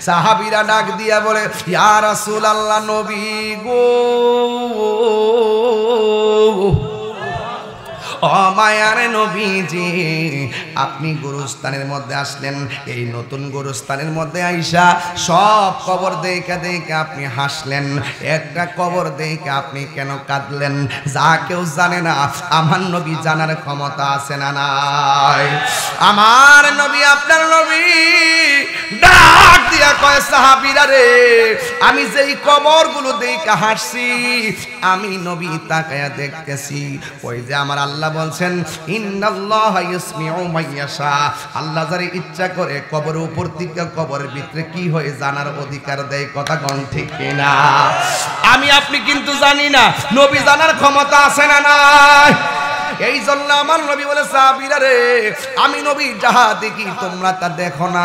সাহাবীরা ডাক দিয়া বলে ইয়া রাসূলুল্লাহ নবী গো ও মায়ার নবীজি আপনি গুরুস্থানের মধ্যে আসলেন এই নতুন গুরুস্থানের মধ্যে আইসা সব কবর দেখে দেখে আপনি হাসলেন একটা কবর দেখে আপনি কেন কাঁদলেন যা কেউ জানে না আমার নবী জানার ক্ষমতা আছে না নাই আমার নবী আপনার নবী ডাক দিয়া কয় সাহাবীরা রে আমি যেই কবরগুলো দেখে হাসছি আমি নবী তাকায়া দেখতেছি ওই যে আমার আল্লাহ বলছেন ইন্নাল্লাহা ইয়াসমিউ মাইয়াশা আল্লাহ যারে ইচ্ছা করে কবরের উপর থেকে কবরের ভিতরে কি হয় জানার অধিকার দেয় কথা কোন ঠিক কিনা আমি আপনি কিন্তু জানি না নবী জানার ক্ষমতা আছে না নাই এই জন্য আমার নবী বলে সাহাবীরা রে আমি নবী যাহা দেখি তোমরা তা দেখো না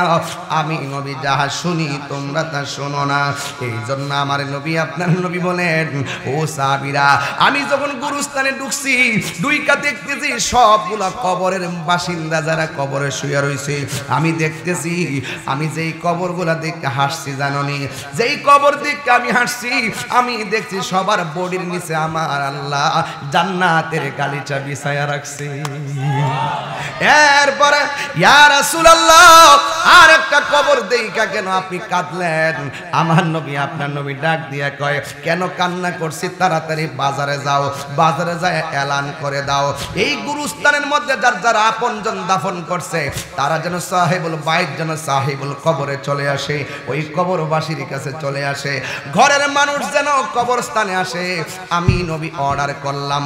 আমি নবী যাহা শুনি তোমরা তা শোনো না এই জন্য আমার নবী আপনার নবী বলেন ও সাহাবীরা আমি যখন গুরুস্থানে ঢুকছি দুইকা দেখতেছি সবগুলা কবরের বাসিন্দা যারা কবরে শুয়ে রয়েছে আমি দেখতেছি আমি যেই কবরগুলা দেখে হাসছি জানোনি যেই কবর দেখে আমি হাসছি আমি দেখছি সবার বডির নিচে আমার আল্লাহ জান্নাতের গালিচা বিছায়া রাখছে এরপরে ইয়া রাসূলুল্লাহ আর একটা কবর দেইকা কেন আপনি কাঁদলেন আমার নবী আপনার নবী ডাক দিয়া কয় কেন কান্না করছি তাড়াতাড়ি বাজারে যাও বাজারে যায় এলান করে দাও এই গুরুস্থানের মধ্যে যার যারা আপনজন দাফন করছে তারা যেন সাহেবুল বাইত যেন সাহেবুল কবরে চলে আসে ওই কবরবাসীর কাছে চলে আসে ঘরের মানুষ যেন কবরস্থানে আসে আমি নবী অর্ডার করলাম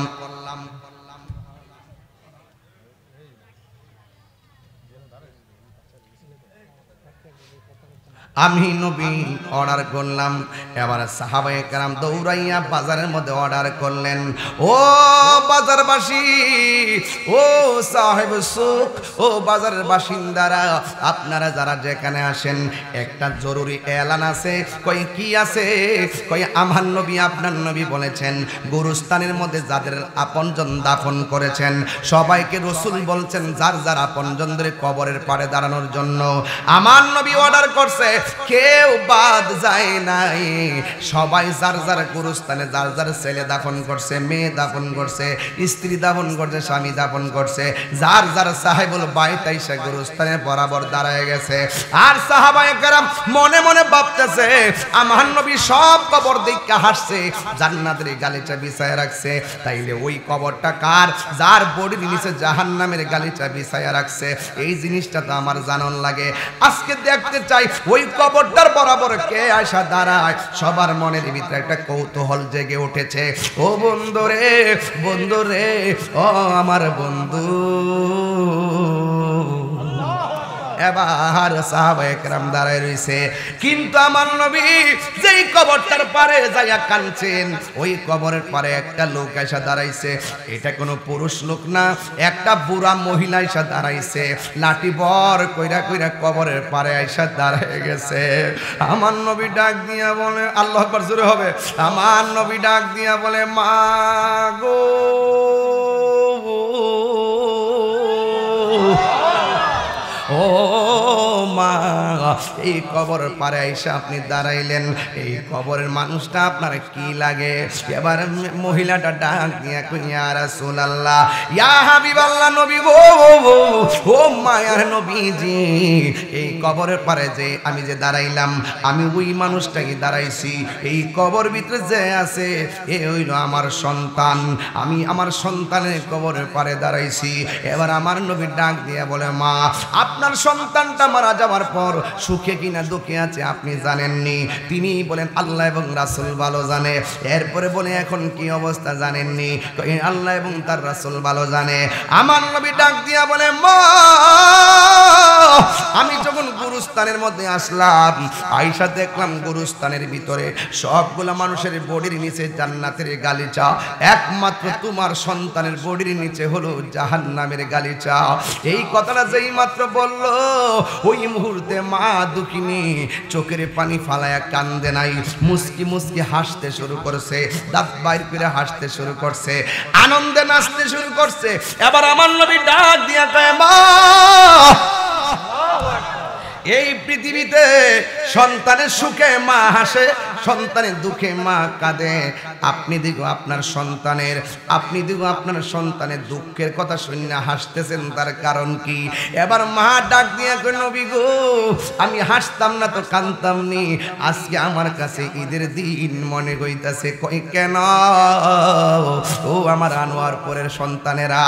আমি নবী অর্ডার করলাম এবার সাহাবায়ে কেরাম দৌড়াইয়া বাজারের মধ্যে অর্ডার করলেন ও বাজারবাসী ও সাহেব সুক ও বাজারের বাসিন্দারা আপনারা যারা যেখানে আসেন একটা জরুরি এলান আছে কই কি আছে কই আমার নবী আপনার নবী বলেছেন গুরুস্থানের মধ্যে যাদের আপনজন দাফন করেছেন সবাইকে রাসূল বলছেন যার যার আপনজনদের কবরের পাড়ে দাঁড়ানোর জন্য আমার নবী অর্ডার করছে কেউ বাদ যায় নাই সবাই যার যার গুরুস্থানে যার যার ছেলে দাফন করছে মেয়ে দাফন করছে স্ত্রী দাফন করছে স্বামী দাফন করছে যার যার সাহেবুল বাইত আইসা গুরুস্থানে বরাবর দাঁড়ায় গেছে আর সাহাবায়ে কেরাম মনে মনে ভাবতেছে আমার নবী সব কবর দেখে হাসছে জান্নাতের গালিচা বিছায়া রাখছে তাইলে ওই কবরটা কার যার বডির নিচে জাহান্নামের গালিচা বিছায়া রাখছে এই জিনিসটা তো আমার জানার লাগে আজকে দেখতে চাই ওই কবরটার বরাবর কে আয়সা দাঁড়ায় সবার মনের ভিতরে একটা কৌতূহল জেগে উঠেছে ও বন্ধুরে ও আমার বন্ধু এবার সাহাবায়ে কেরাম দাঁড়ায় রইছে কিন্তু আমার নবী যেই কবরটার পারে যাইয়া কাঁদছেন ওই কবরের পারে একটা লোক এসে দাঁড়াইছে এটা কোনো পুরুষ লোক না একটা বুড়া মহিলা এসে দাঁড়াইছে লাঠি বর কইরা কইরা কবরের পারে এসে দাঁড়ায় গেছে আমার নবী ডাক দিয়া বলে আল্লাহু আকবার জোরে হবে আমার নবী ডাক দিয়া বলে মা গো ও মা এই কবর পারে এসে আপনি দাঁড়াইলেন এই কবরের মানুষটা আপনার কি লাগে এবার মহিলাটা ডাক দিয়া কই ইয়া রাসূলুল্লাহ ইয়া হাবিবাল্লাহ নবী গো ও মায়ার নবীজি এই কবরের পারে যে আমি যে দাঁড়াইলাম আমি ওই মানুষটাকে দাঁড়াইছি এই কবর ভিতরে যে আছে এ হইল আমার সন্তান আমি আমার সন্তানের কবরের পারে দাঁড়াইছি এবার আমার নবী ডাক দিয়া বলে মা আপনার সন্তানটা মারা যাওয়ার পর সুখে কিনা দুঃখে আছে আপনি জানেননি তিনি বলেন আল্লাহ এবং রাসূল ভালো জানে এরপরে বলে এখন কি অবস্থা জানেননি আল্লাহ এবং তার রাসূল ভালো জানে আমার নবী ডাক দিয়া বলে মা আমি যখন গুরুস্থানের মধ্যে আসলাম আয়েশা দেখলাম গুরুস্থানের ভিতরে সবগুলা মানুষের বডির নিচে জান্নাতের গালিচা একমাত্র তোমার সন্তানের বডির নিচে হলো জাহান্নামের গালিচা এই কথাটা যেই মাত্র বলল ওই মুহূর্তে মা দুঃখিনী চোখের পানি ফালায়া কান্দে নাই মুস্কি মুস্কি হাসতে শুরু করছে দাঁত বাইর করে হাসতে শুরু করছে আনন্দে নাচতে শুরু করছে এবার আমার নবী ডাক দিয়া কয় মা এই পৃথিবীতে সন্তানের সুখে মা হাসে, সন্তানের দুঃখে মা কাঁদে। আপনি দেখো আপনার সন্তানের দুঃখের কথা শুনে হাসতেছেন, তার কারণ কি? এবার মা ডাক দিয়ে কই, নবী গো আমি হাসতাম না তো কাঁদতাম নি, আজকে আমার কাছে ঈদের দিন মনে হইতাছে। কই কেন? ও আমার আনোয়ারপুরের সন্তানেরা,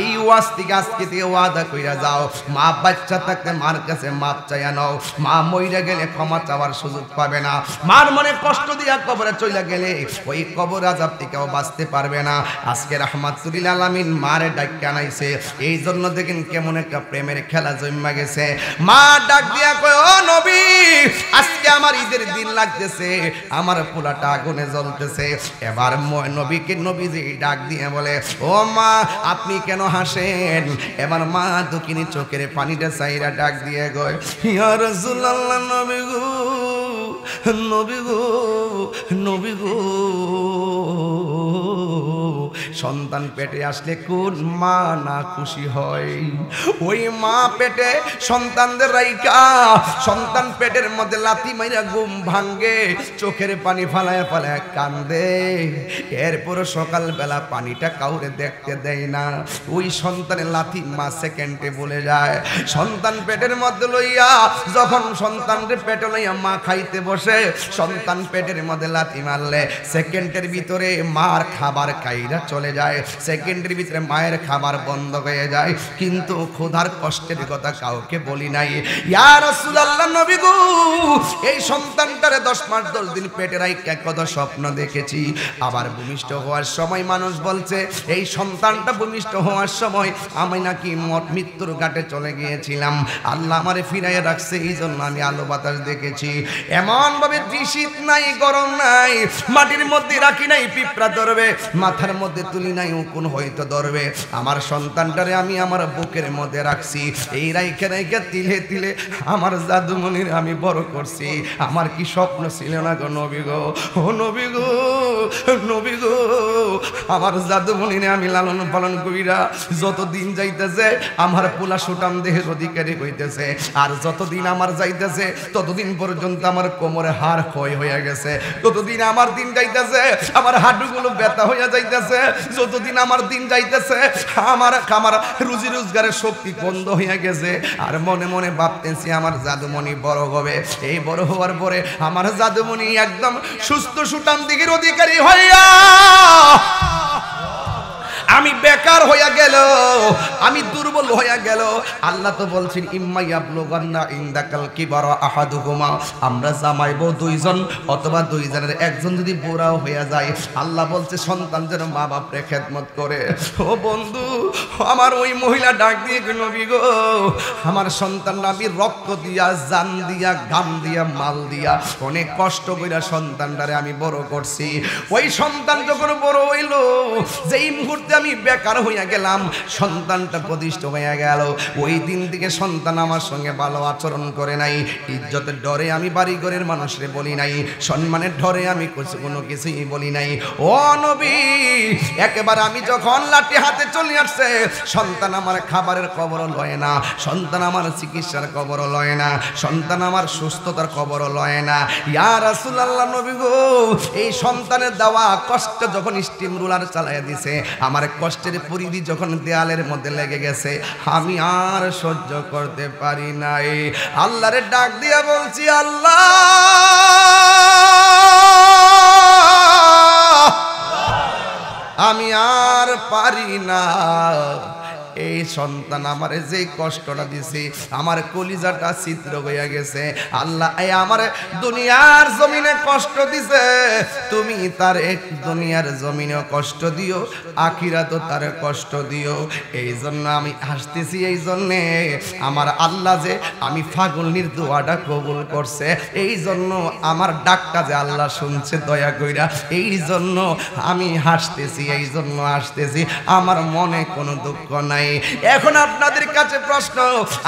এই ওয়াজ থেকে আজকে থেকে ওয়াদা কইরা যাও, মা বাচ্চা থাকতে মার কাছে মাপ চাইয়া নাও। মা মইরা গেলে ক্ষমা চাওয়ার সুযোগ পাবে না। মার মনে কষ্ট দিয়া কবরে চলে গেলে ওই কবর আযাব থেকেও বাঁচতে পারবে না। আজকে রাহমাতুল লিল আলামিন মারে ডাক আনাইছে, এই জন্য দেখেন কেমন একটা প্রেমের খেলা জন্মা গেছে। মা ডাক দিয়া কয়, ও নবী আজকে আমার ঈদের দিন লাগতেছে, আমার পোলাটা আগুনে জ্বলতেছে। এবার নবীজি ডাক দিয়ে বলে, ও মা আপনি কেন হাসেন? এবার মা দুঃখিনী চোখের পানিটা চাইরা ডাক দিয়ে গয়, ইয়া রাসূলুল্লাহ, নবী গো সন্তান পেটে আসলে কোন মা না খুশি হয়? ওই মা পেটে সন্তানদের রাইকা সন্তান পেটের মধ্যে লাথি মাইরা ঘুম ভাঙ্গে, চোখের পানি ফালায় ফালায় কান্দে। এরপর সকালবেলা পানিটা কাউরে দেখতে দেয় না। ওই সন্তানের লাথি মা সেকেন্ডে বলে যায়। সন্তান পেটের মধ্যে লইয়া যখন সন্তানের পেটে লইয়া মা খাইতে বসে, সন্তান পেটের মধ্যে লাথি মারলে সেকেন্ডের ভিতরে মার খাবার খাইরা চলে যায়, সেকেন্ডের ভিতরে মায়ের খাবার বন্ধ হয়ে যায়। কিন্তু ক্ষুধার কষ্টের কথা কাউকে বলি নাই। ইয়া রাসূলুল্লাহ, নবী গো এই সন্তানটারে 10 মাস 10 দিন পেটে রাইখা কত স্বপ্ন দেখেছি। আবার ভূমিষ্ঠ হওয়ার সময় মানুষ বলছে এই সন্তানটা ভূমিষ্ঠ হওয়ার সময় আমি নাকি মৃত্যুর ঘাটে চলে গিয়েছিলাম, আল্লাহ আমারে ফিরাইয়া রাখছে, এই জন্য আমি আলো বাতাস দেখেছি। এমন ভাবে শীত নাই গরম নাই, মাটির মধ্যে রাখি নাই পিঁপড়া ধরবে, মাথার মধ্যে তুলি নাই উকুন হয়তো ধরবে। আমার সন্তানটারে আমি আমার বুকের মধ্যে রাখছি, এই রাইখে রাইখে তিলে তিলে আমার জাদুমণির আমি বড় করছি। আমার কি স্বপ্ন ছিল না গো নবী গো, ও নবী গো, নবী গো আমার জাদুমণিরে আমি লালন পালন কইরা যতদিন যাইতেছে আমার পোলা সুটাম দেহের অধিকারী হইতেছে, আর যতদিন আমার যাইতেছে ততদিন পর্যন্ত আমার কোমরে হাড় ক্ষয় হয়ে গেছে, ততদিন আমার দিন যাইতেছে আমার হাঁটুগুলো ব্যথা হইয়া যাইতেছে, যতদিন আমার দিন যাইতেছে আমার রুজি রোজগারের শক্তি বন্ধ হইয়া গেছে। আর মনে মনে ভাবতেছি আমার জাদুমণি বড় হবে, এই বড় হওয়ার পরে আমার জাদুমণি একদম সুস্থ সুঠাম দিকের অধিকারী হইয়া আমি বেকার হইয়া গেল, আমি দুর্বল হইয়া গেল। আল্লাহ তো বলছেন ইম্মা ইয়াবলুগান্না ইনদাকাল কিবারা আহাদুহুমা, আমরা জামাই বউ দুইজন অথবা দুইজনের একজন যদি বুড়াও হইয়া যায়, আল্লাহ বলছে সন্তান যেন মা বাপরে খেদমত করে। ও বন্ধু আমার ওই মহিলা ডাক দিয়ে নবী গো আমার সন্তানরা আমি রক্ত দিয়া জান দিয়া গাম দিয়া মাল দিয়া অনেক কষ্ট কইরা সন্তানটারে আমি বড় করছি। ওই সন্তান যখন বড় হইল, যেই মুহূর্তে আমি বেকার হইয়া গেলাম, সন্তানটা প্রতিষ্ঠ হইয়া গেল, ওই দিন থেকে সন্তান আমার সঙ্গে ভালো আচরণ করে নাই। ইজ্জতের ডরে আমি বাড়ি ঘরের মানুষরে বলি নাই, সম্মানের ডরে আমি কোনো কিছুই বলি নাই। ও নবী একেবারে আমি যখন লাঠি হাতে চলে আসছে, সন্তান আমার খাবারের খবর লয় না, সন্তান আমার চিকিৎসার খবর লয় না, সন্তান আমার সুস্থতার খবর লয় না। ইয়া রাসূলুল্লাহ, নবী গো এই সন্তানের দেওয়া কষ্ট যখন স্টিম রুলার চালাইয়া দিছে, আমার কষ্টের পরিধি যখন দেয়ালের মধ্যে লেগে গেছে, আমি আর সহ্য করতে পারি নাই। আল্লাহরে ডাক দিয়া বলছি, আল্লাহ আমি আর পারি না, এই সন্তান আমারে যে কষ্টটা দিছে আমার কলিজাটা ছিদ্র হইয়া গেছে। আল্লাহ এই আমার দুনিয়ার জমিনে কষ্ট দিছে, তুমি তার এক দুনিয়ার জমিনেও কষ্ট দিও, আখিরাতেও তার কষ্ট দিও। এই জন্য আমি হাসতেছি, এই জন্যে আমার আল্লাহ যে আমি ফাগুলনির দোয়াটা কবুল করছে, এই জন্য আমার ডাকটা যে আল্লাহ শুনছে দয়া কইরা, এই জন্য আমি হাসতেছি, এই জন্য হাসতেছি, আমার মনে কোনো দুঃখ নাই। এখন আপনাদের কাছে প্রশ্ন,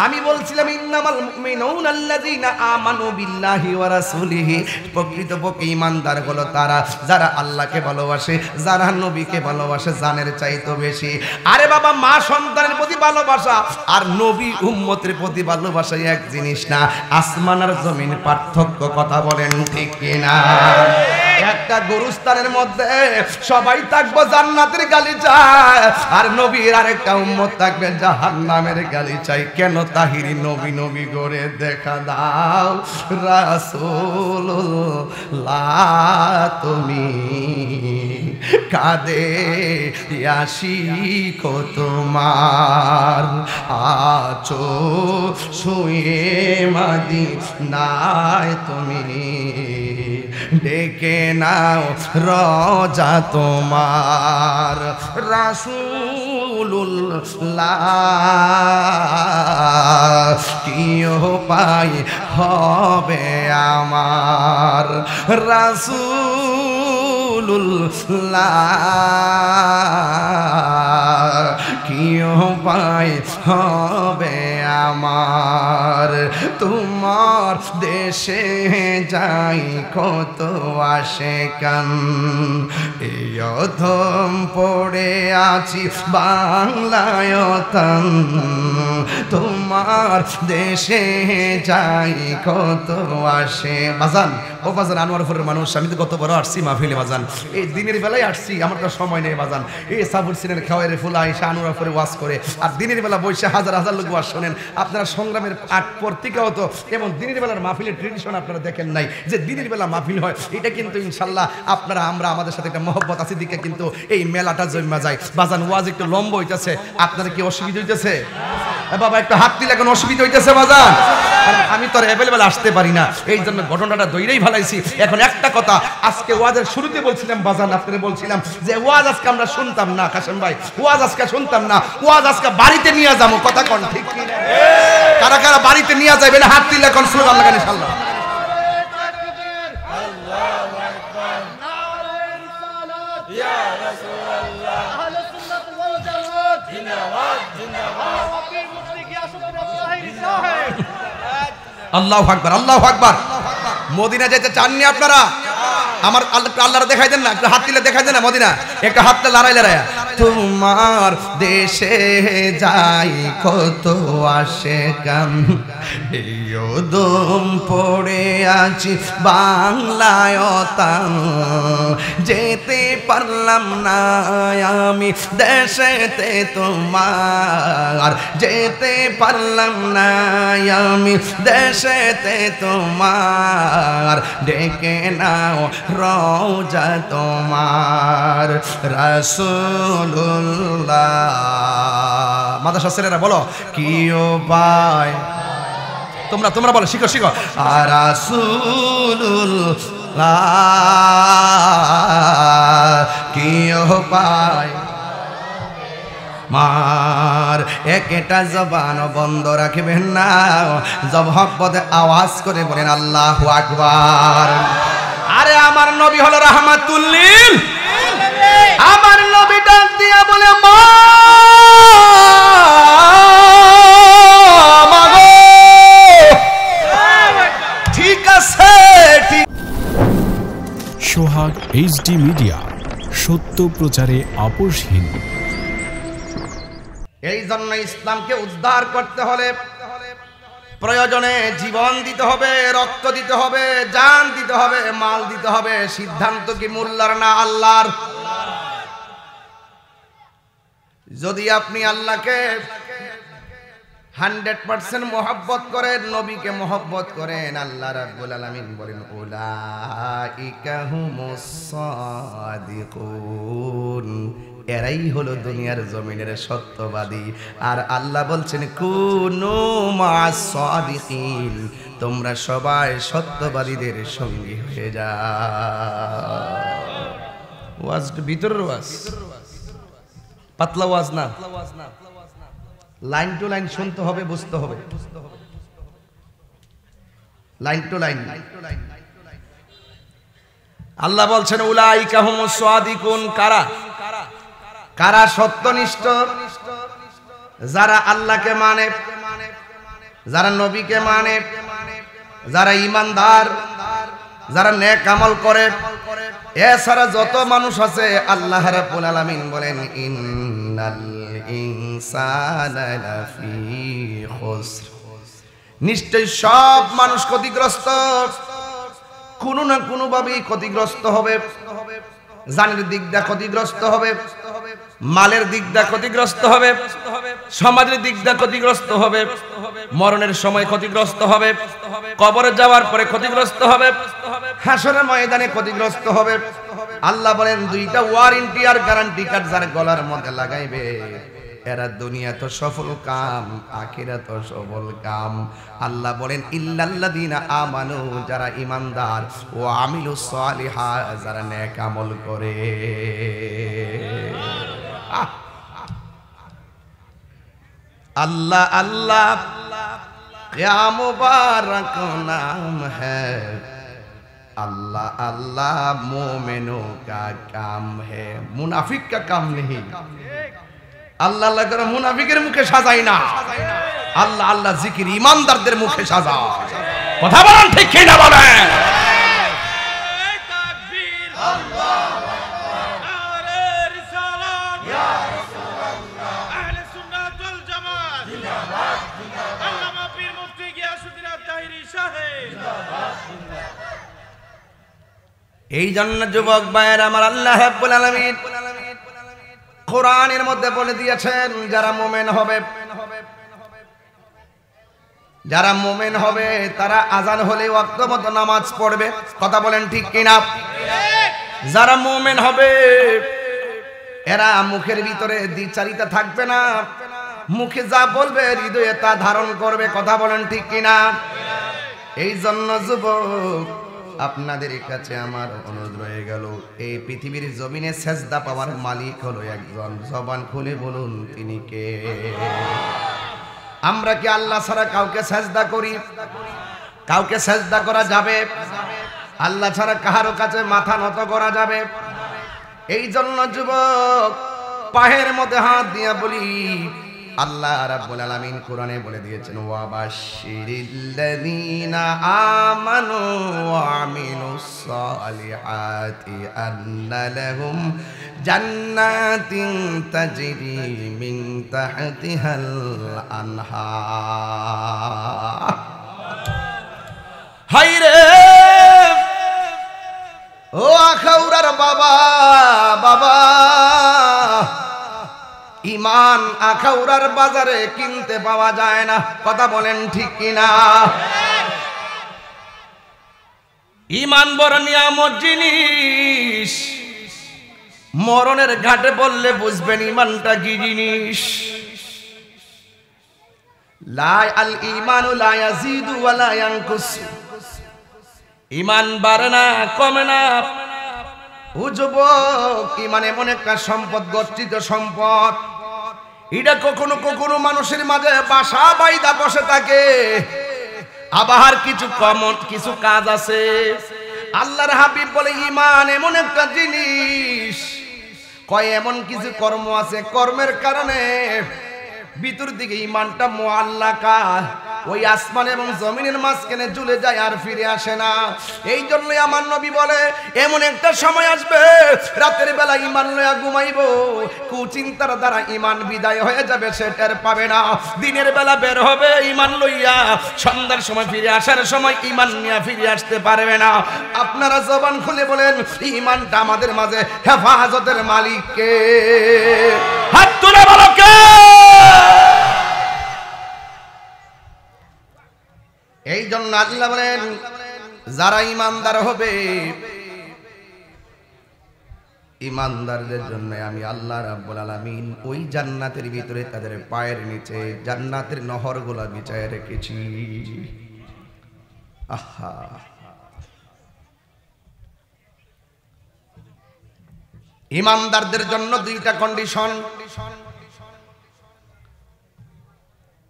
আমি বলছিলাম ইন্নামাল মুমিনুনা আল্লাযীনা আমানু বিল্লাহি ওয়া রাসূলিহি, প্রকৃতপক্ষে ঈমানদার হলো তারা যারা আল্লাহকে ভালোবাসে, যারা নবীকে ভালোবাসে জানের চাইতে বেশি। আরে বাবা, মা সন্তানের প্রতি ভালোবাসা আর নবী উম্মতের প্রতি ভালোবাসা এক জিনিস না, আসমান আর জমিন পার্থক্য, কথা বলেন ঠিক কিনা? একটা গুরুস্থানের মধ্যে সবাই থাকবো জান্নাতের গালিচায়, আর নবীর আরেকটা উম্মত থাকবে জাহান্নামের গালিচায়। কেন তাহিরি নবী নবী করে দেখা দাও রাসূলুল্লাহ, তুমি কাঁদে আশিক তোমার, আছো শুয়ে মদিনায় তুমি, ডেকে নাও রোজা তোমার। রাসূলুল্লাহ কি উপায় হবে আমার, রাসূলুল্লাহ কি উপায় হবে আমার, তোমার দেশে যাই কত আশিকান, এই অধম পড়ে আছি বাংলায় তান, তোমার দেশে যাই কত আসে। বাজান, ও বাজান, আনোয়ারপুরের মানুষ, আমি তো কত বড় আসছি মাহফিলে বাজান, এই দিনের বেলায় আসছি, আমার তো সময় নেই বাজান। এই সাবুর সিনের খাওয়ারে ফুলা এসে আনোয়ারপুরে ওয়াজ করে, আর দিনের বেলা বসে হাজার হাজার লোক ওয়াজ শোনেন। আপনারা সংগ্রামের আগ পত্রিকা হতো এবং দিনের বেলার মাহফিলের ট্রেডিশন আপনারা দেখেন নাই, যে দিনের বেলা মাহফিল হয়, এটা কিন্তু ইনশাল্লাহ আপনারা আমরা আমাদের সাথে একটা মহব্বত আছে দিকে কিন্তু এই মেলাটা জমা যায়। বাজান, ওয়াজ একটু লম্বা হইতেছে, আপনারা কি অসুবিধা হইতেছে? বাবা একটু হাত দিলে এখন অসুবিধা হইতেছে বাজান, আমি তো আর অ্যাভেলেবেল আসতে পারি না, এই জন্য ঘটনাটা দইরেই ভালাইছি। এখন একটা কথা, আজকে ওয়াজের শুরুতে বলছিলাম বাজান, আপনারা বলছিলাম যে ওয়াজ আজকে আমরা শুনতাম না, কাশেম ভাই ওয়াজ আজকে শুনতাম না, ওয়াজ আজকে বাড়িতে নিয়ে যাবো, কথা কোন ঠিক কি না? কারা কারা বাড়িতে নিয়ে যাবেন হাত দিলে কোন স্লোগান লাগান ইনশাআল্লাহ। আল্লাহু আকবার, আল্লাহু আকবার। মদিনা যেতে চাননি আপনারা? আমার আল্লাহর দেখাই দেন না, একটু হাত দিলে দেখাই দেন না মদিনা, একটা হাতটা লড়াই লড়াইয়া। তোমার দেশে যাই কত আশিকান, দম পড়ে আছি বাংলায় তান, যেতে পারলাম না আমি দেশেতে তোমার, যেতে পারলাম না আমি দেশেতে তোমার, ডেকে নাও রওজা তোমার। রাসূলুল্লাহ, মাদ্রাসা ছেলেরা বলো কি উপায়, তোমরা বলো, শিখো শিখো। আর রাসূলুল্লাহ কি উপায় মার, একটা জবান বন্ধ রাখবেন না, জব হকপদে আওয়াজ করে বলেন আল্লাহু আকবার। আরে আমার নবী হলো রাহমাতুল লিল, আমার নবী ডাক দিয়া বলে মা, ঠিক আছে ঠিক। সোহাগ এইচডি মিডিয়া, সত্য প্রচারে আপোষহীন। এই জন্য ইসলামকে উদ্ধার করতে হলে প্রয়োজনে জীবন দিতে হবে, রক্ত দিতে হবে, জান দিতে হবে, মাল দিতে হবে। সিদ্ধান্ত কি মোল্লার না আল্লাহর? যদি আপনি আল্লাহকে 100% মহব্বত করেন, নবীকে মহব্বত করেন, আল্লাহ রাব্বুল আলামিন বলেন উলাইকা হুমুস সাদিকুন, এরাই হলো দুনিয়ার জমিনের সত্যবাদী। আর আল্লাহ বলছেন কুনু মা'আস সাদিকিন, তোমরা সবাই সত্যবাদীদের সঙ্গী হয়ে যাও। ওয়াজ ভিতরের ওয়াজ, পাতলা ওয়াজ না, লাইন টু লাইন শুনতে হবে, বুঝতে হবে, লাইন টু লাইন। আল্লাহ বলছেন উলাইকা হুমুস সাদিকুন, কারা কারা সত্যনিষ্ঠ? যারা আল্লাহকে মানে, যারা নবীকে মানে, যারা ঈমানদার, যারা নেক আমল করে, এছাড়া যত মানুষ আছে আল্লাহ রাব্বুল আলামিন বলেন ইন্নাল ইনসানা লাফি খুসর, নিশ্চয় সব মানুষ ক্ষতিগ্রস্ত, কোনো না কোনো ভাবেই ক্ষতিগ্রস্ত হবে। জানের দিক দিয়ে ক্ষতিগ্রস্ত হবে, মালের দিক দিয়ে ক্ষতিগ্রস্ত হবে, সমাজের দিক দিয়ে ক্ষতিগ্রস্ত হবে, মরণের সময় ক্ষতিগ্রস্ত হবে, কবরে যাওয়ার পরে ক্ষতিগ্রস্ত হবে, হাসরের ময়দানে ক্ষতিগ্রস্ত হবে। আল্লাহ বলেন দুইটা ওয়ারেন্টি আর গ্যারান্টি কার্ড যার গলার মধ্যে লাগাইবে এরা দুনিয়া তো সফল কাম, আখিরাত তো সফল কাম। আল্লাহ বলেন ইল্লাল্লাযীনা আমানু, যারা ঈমানদার, ও আমিলুস সালিহাত, যারা নেক আমল করে। अल्लाह अल्लाह क्या मुबारक नाम है, अल्लाह अल्लाह मोमिनों का काम है, मुनाफिक का काम नहीं। अल्लाह अल्लाह कर मुनाफिकेर मुखे साजाई ना, अल्लाह अल्लाह जिकिर ईमानदारদের মুখে সাজাও। কথা বলেন ঠিক কি না বলেন? এই জন্য যুবক ভাইয়ের আমার আল্লাহ রাব্বুল আলামিন কোরআনের মধ্যে বলে দিয়েছেন যারা মুমিন হবে, যারা মুমিন হবে তারা আযান হলে ওয়াক্ত মতো নামাজ পড়বে। কথা বলেন ঠিক কিনা? যারা মুমিন হবে এরা মুখের ভিতরে দ্বিচারিতা থাকবে না, মুখে যা বলবে হৃদয়ে তা ধারণ করবে। কথা বলেন ঠিক কিনা? এই জন্য যুবক আপনাদের কাছে আমার অনুরোধ রয়ে গেল, এই পৃথিবীর জমিনে সেজদা পাওয়ার মালিক হলো একজন, জবান খুলে বলুন তিনি কে? আমরা কি আল্লাহ ছাড়া কাউকে সেজদা করি? কাউকে সেজদা করা যাবে? আল্লাহ ছাড়া কারো কাছে মাথা নত করা যাবে? এই জন্য যুবক পায়ের মধ্যে হাত দিয়া বলি, আল্লাহ রাব্বুল আলামিন কোরআনে বলে দিয়েছেন ওয়া বাশশিরিল্লাযীনা আমানু ওয়া আমিলুস সালিহাতি আন্না লাহুম জান্নাতিন তাজরি মিন তাহতিহাল আনহার। হায়রে ও আখাউরার বাবা, বাবা, ইমান আখাউরার বাজারে কিনতে পাওয়া যায় না। কথা বলেন ঠিক কিনা? ইমান বড় নিয়ামত জিনিস, মরণের ঘাটে বললে বুঝবেন ইমানটা কি জিনিস। লা আল ঈমানু লা ইয়াজিদু ওয়া লা ইয়ানকুস, ইমান বাড়ে না কমে না। ও যুবক, ইমান এমন একটা সম্পদ, গচ্ছিত সম্পদ, এটা কখনো কখনো মানুষের মাঝে বাসা বাইদা বসে থাকে। আবার কিছু কাজ আছে। আল্লাহর হাবিব বলে ইমান এমন একটা জিনিস, কয় এমন কিছু কর্ম আছে, কর্মের কারণে ভিতর দিকে ইমানটা মুআল্লাকা, ওই আসমান এবং জমিনের মাঝখানে ঝুলে যায় আর ফিরে আসে না। এই জন্যই আমার নবী বলে এমন একটা সময় আসবে রাতের বেলা ইমান লইয়া ঘুমাইবো, কুচিন্তার দ্বারা ইমান বিদায় হয়ে যাবে, সে টের পাবে না। দিনের বেলা বের হবে ইমান লইয়া, সন্ধ্যার সময় ফিরে আসার সময় ইমান নিয়ে ফিরে আসতে পারবে না। আপনারা জবান খুলে বলেন ইমানটা আমাদের মাঝে হেফাজতের মালিক কে? হাত তুলে বলো কে? এই জন্য আল্লাহ বলেন যারা ইমানদার হবে, ইমানদারদের জন্য আমি আল্লাহ রাব্বুল আলামিন ওই জান্নাতের ভিতরে তাদের পায়ের নিচে জান্নাতের নহরগুলা বিছায় রেখেছি। আহা, ইমানদারদের জন্য দুইটা কন্ডিশন।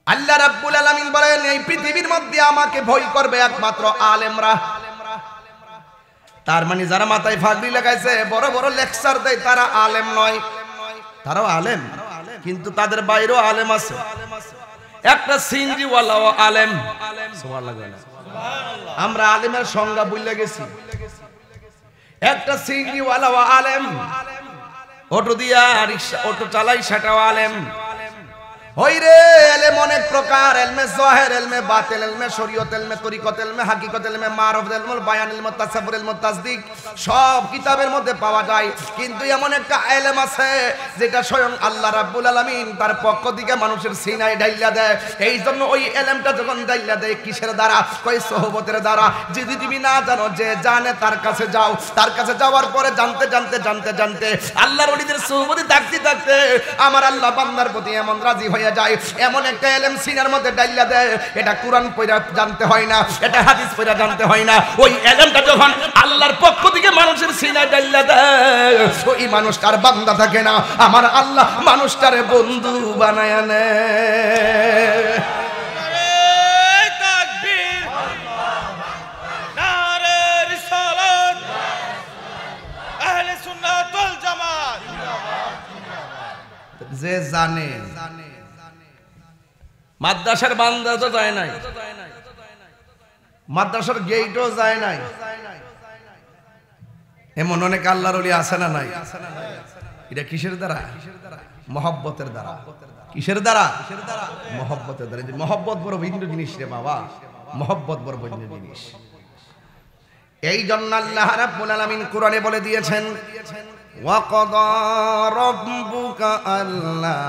আল্লাহ রাব্বুল আলামিন বলেন এই পৃথিবীর মধ্যে আমাকে ভয় করবে একমাত্র আলেমরা। তার মানে যারা মাথায় ফাগড়ি লাগাইছে, বড় বড় লেকচার দেয়, তারা আলেম নয়। তারাও আলেম, কিন্তু তাদের বাইরেও আলেম আছে। একটা সিনজিওয়ালাও আলেম, সুবহানাল্লাহ। আমরা আলেমের সংজ্ঞা ভুলে গেছি। একটা সিনজিওয়ালাও আলেম, অটো দিয়া রিকশা অটো চালাই সেটাও আলেম। হইরে এলেম অনেক প্রকার, এলমে যাহির, এলমে বাতিল, এলমে শরীয়ত, এলমে তরিকত, এলমে হাকিকত, এলমে মারফ, এলমুল বায়ান, এলমুত তাসাব্বুর, এলমুত তাসদিক, সব কিতাবের মধ্যে পাওয়া যায়। কিন্তু এমন একটা এলেম আছে যেটা স্বয়ং আল্লাহ রাব্বুল আলামিন তার পক্ষ থেকে মানুষের সিনায় ঢাইলা দেয়। এই জন্য ওই এলেমটা যখন ঢাইলা দেয় কিসের দ্বারা? কই সোহবতের দ্বারা। যদি তুমি না জানো, যে জানে তার কাছে যাও। তার কাছে যাওয়ার পরে জানতে জানতে জানতে জানতে আল্লাহর ওলিদের সোহবতে থাকতে থাকতে আমার আল্লাহ বান্দার প্রতি এমন রাজি হয়ে যায়, এমন একটা এলেম সিনার মধ্যে ডাইলা দেয়। এটা কুরআন পড়া জানতে হয় না, এটা হাদিস পড়া জানতে হয় না। ওই এলেমটা যখন আল্লাহর পক্ষ থেকে মানুষের সিনায় ডাইলা দেয়, ওই মানুষটার বান্দা থাকে না, আমার আল্লাহ মানুষটার বন্ধু বানায় নেয়। যে জানে মাদ্রাসার বান্দা তো যায় নাই, মাদ্রাসার গেটও যায় নাই, এমন অনেক আল্লাহর ওলি আছে না নাই? এটা কিসের দ্বারা? মহব্বতের দ্বারা। কিসের দ্বারা? মহব্বতের দ্বারা। মহব্বত বড় ভিন্ন জিনিস রে বাবা, মহব্বত বড় ভিন্ন জিনিস। এই জন্য আল্লাহ রাব্বুল আলামিন কোরআনে বলে দিয়েছেন, وَقَضَى رَبُّكَ أَلَّا